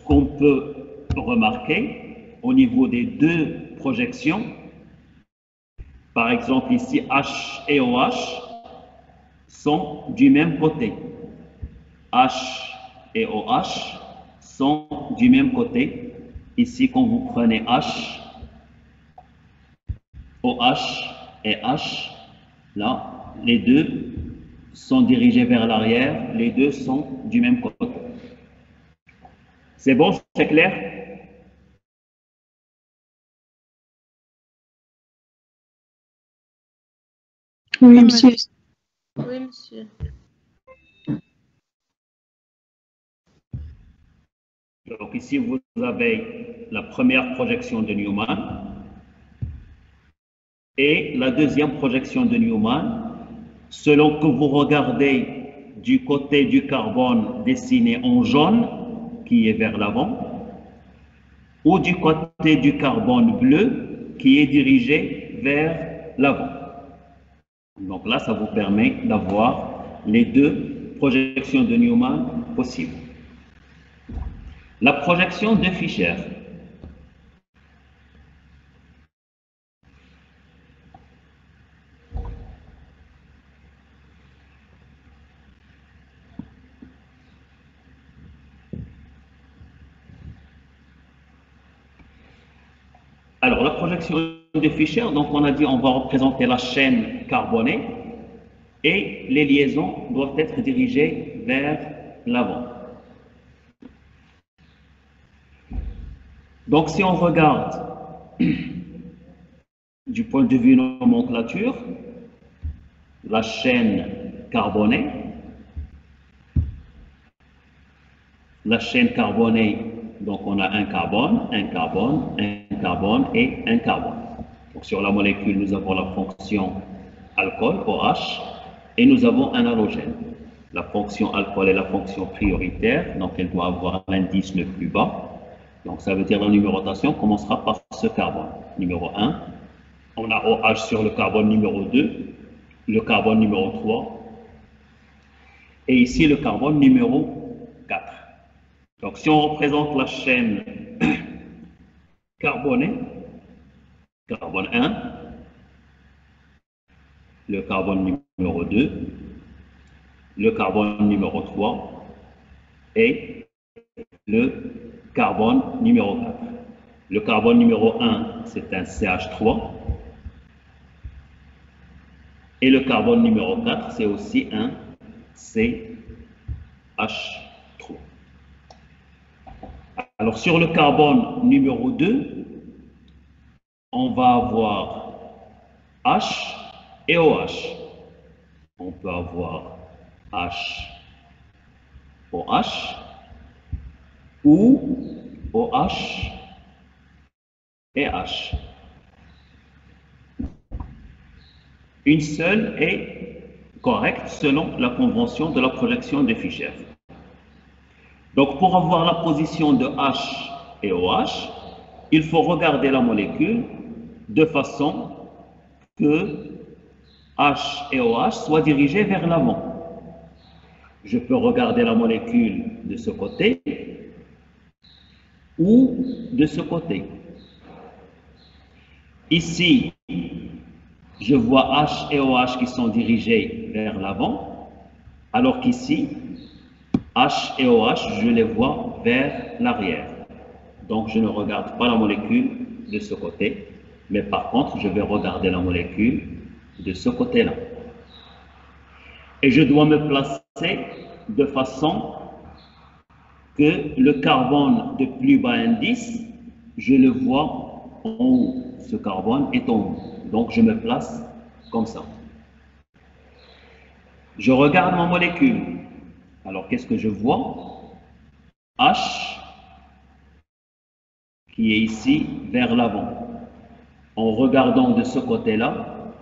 [SPEAKER 1] qu'on peut remarquer au niveau des deux projections, par exemple ici H et OH sont du même côté. H et OH sont du même côté. Ici, quand vous prenez H, OH et H, là, les deux sont dirigés vers l'arrière, les deux sont du même côté. C'est bon, c'est clair?
[SPEAKER 4] Oui, monsieur.
[SPEAKER 7] Oui, monsieur.
[SPEAKER 1] Donc ici, vous avez la première projection de Newman et la deuxième projection de Newman. Selon que vous regardez du côté du carbone dessiné en jaune, qui est vers l'avant, ou du côté du carbone bleu, qui est dirigé vers l'avant. Donc là, ça vous permet d'avoir les deux projections de Newman possibles. La projection de Fischer. Alors, la projection de Fischer, donc on a dit on va représenter la chaîne carbonée et les liaisons doivent être dirigées vers l'avant. Donc, si on regarde du point de vue nomenclature, la chaîne carbonée, donc on a un carbone, un carbone, un carbone et un carbone. Donc, sur la molécule, nous avons la fonction alcool, OH, et nous avons un halogène. La fonction alcool est la fonction prioritaire, donc elle doit avoir l'indice le plus bas. Donc, ça veut dire la numérotation commencera par ce carbone. Numéro 1, on a OH sur le carbone numéro 2, le carbone numéro 3, et ici le carbone numéro 4. Donc, si on représente la chaîne carbonée, carbone 1, le carbone numéro 2, le carbone numéro 3 et le carbone numéro 4. Le carbone numéro 1, c'est un CH3. Et le carbone numéro 4, c'est aussi un CH3. Alors, sur le carbone numéro 2, on va avoir H et OH. On peut avoir H, OH ou OH et H. Une seule est correcte selon la convention de la projection de Fischer. Donc, pour avoir la position de H et OH, il faut regarder la molécule de façon que H et OH soient dirigés vers l'avant. Je peux regarder la molécule de ce côté ou de ce côté. Ici, je vois H et OH qui sont dirigés vers l'avant, alors qu'ici, H et OH, je les vois vers l'arrière. Donc, je ne regarde pas la molécule de ce côté, mais par contre, je vais regarder la molécule de ce côté-là. Et je dois me placer de façon que le carbone de plus bas indice, je le vois en haut. Ce carbone est en haut. Donc, je me place comme ça. Je regarde ma molécule. Alors, qu'est-ce que je vois? H, qui est ici, vers l'avant. En regardant de ce côté-là,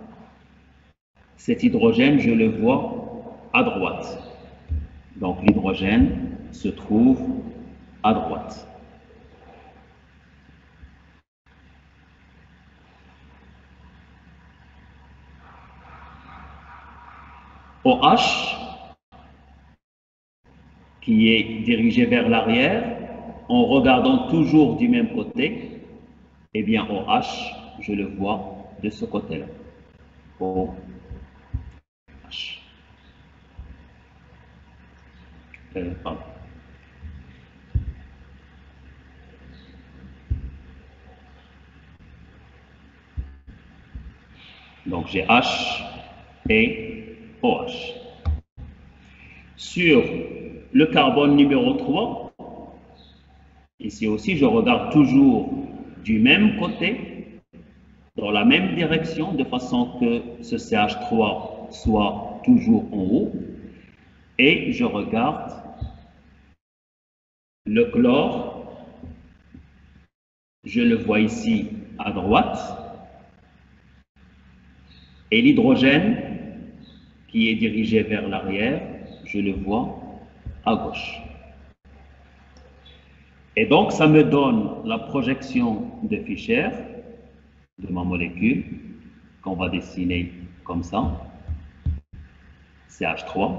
[SPEAKER 1] cet hydrogène, je le vois à droite. Donc, l'hydrogène se trouve à droite. OH, qui est dirigé vers l'arrière, en regardant toujours du même côté, eh bien OH, je le vois de ce côté-là. OH. Pardon. Donc j'ai H et OH. Sur le carbone numéro 3, ici aussi je regarde toujours du même côté, dans la même direction, de façon que ce CH3 soit toujours en haut, et je regarde le chlore, je le vois ici à droite, et l'hydrogène qui est dirigé vers l'arrière, je le vois à gauche. Et donc, ça me donne la projection de Fischer de ma molécule qu'on va dessiner comme ça. CH3,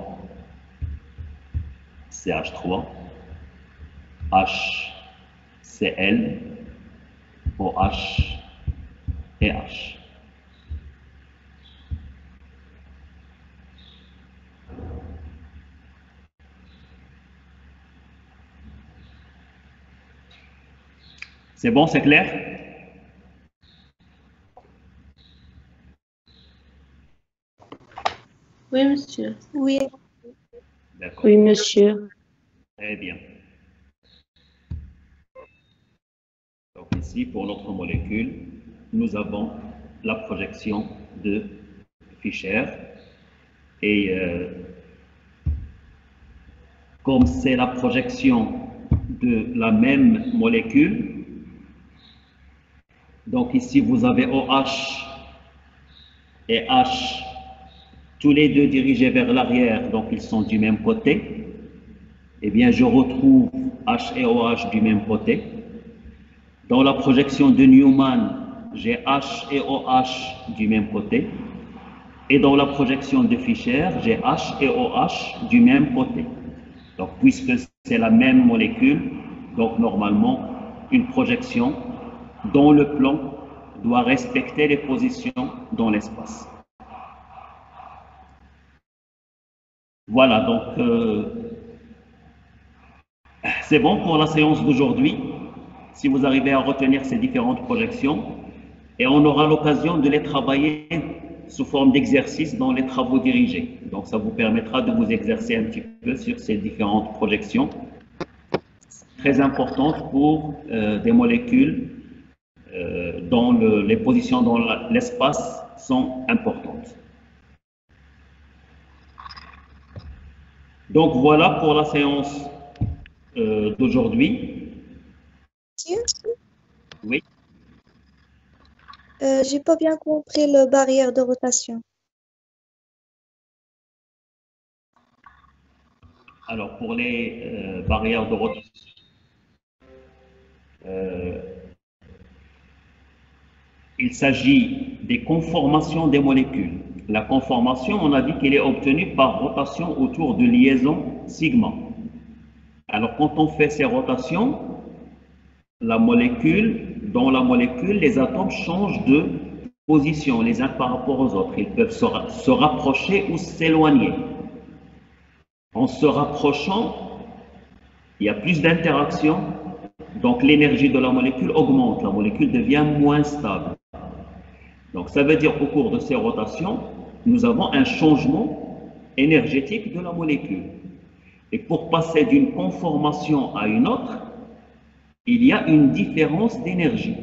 [SPEAKER 1] CH3, HCl, OH et H. C'est bon, c'est clair?
[SPEAKER 4] Oui, monsieur.
[SPEAKER 7] Oui.
[SPEAKER 1] D'accord.
[SPEAKER 3] Oui, monsieur.
[SPEAKER 1] Très bien. Donc ici, pour notre molécule, nous avons la projection de Fischer. Et comme c'est la projection de la même molécule, donc ici vous avez OH et H, tous les deux dirigés vers l'arrière, donc ils sont du même côté. Eh bien, je retrouve H et OH du même côté. Dans la projection de Newman, j'ai H et OH du même côté. Et dans la projection de Fischer, j'ai H et OH du même côté. Donc, puisque c'est la même molécule, donc normalement, une projection dans le plan doit respecter les positions dans l'espace. Voilà, donc c'est bon pour la séance d'aujourd'hui. Si vous arrivez à retenir ces différentes projections, et on aura l'occasion de les travailler sous forme d'exercice dans les travaux dirigés. Donc ça vous permettra de vous exercer un petit peu sur ces différentes projections très importantes pour des molécules dont les positions dans l'espace sont importantes. Donc voilà pour la séance d'aujourd'hui. Oui.
[SPEAKER 7] J'ai pas bien compris le barrière de rotation.
[SPEAKER 1] Alors, pour les barrières de rotation, il s'agit des conformations des molécules. La conformation, on a dit qu'elle est obtenue par rotation autour de liaisons sigma. Alors, quand on fait ces rotations, dans la molécule, les atomes changent de position les uns par rapport aux autres. Ils peuvent se rapprocher ou s'éloigner. En se rapprochant, il y a plus d'interactions, donc l'énergie de la molécule augmente, la molécule devient moins stable. Donc ça veut dire qu'au cours de ces rotations, nous avons un changement énergétique de la molécule. Et pour passer d'une conformation à une autre, il y a une différence d'énergie.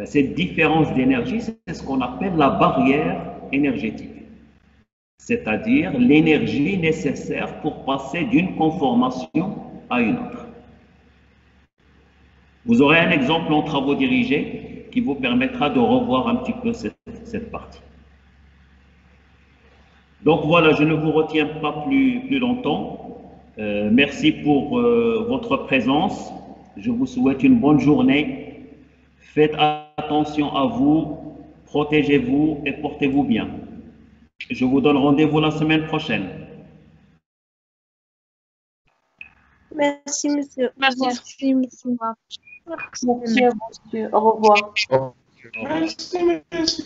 [SPEAKER 1] Cette différence d'énergie, c'est ce qu'on appelle la barrière énergétique. C'est-à-dire l'énergie nécessaire pour passer d'une conformation à une autre. Vous aurez un exemple en travaux dirigés qui vous permettra de revoir un petit peu cette partie. Donc voilà, je ne vous retiens pas plus longtemps. Merci pour votre présence. Je vous souhaite une bonne journée. Faites attention à vous, protégez-vous et portez-vous bien. Je vous donne rendez-vous la semaine prochaine.
[SPEAKER 7] Merci, monsieur.
[SPEAKER 6] Merci, monsieur. Merci à vous, monsieur. Au revoir.
[SPEAKER 9] Merci, monsieur.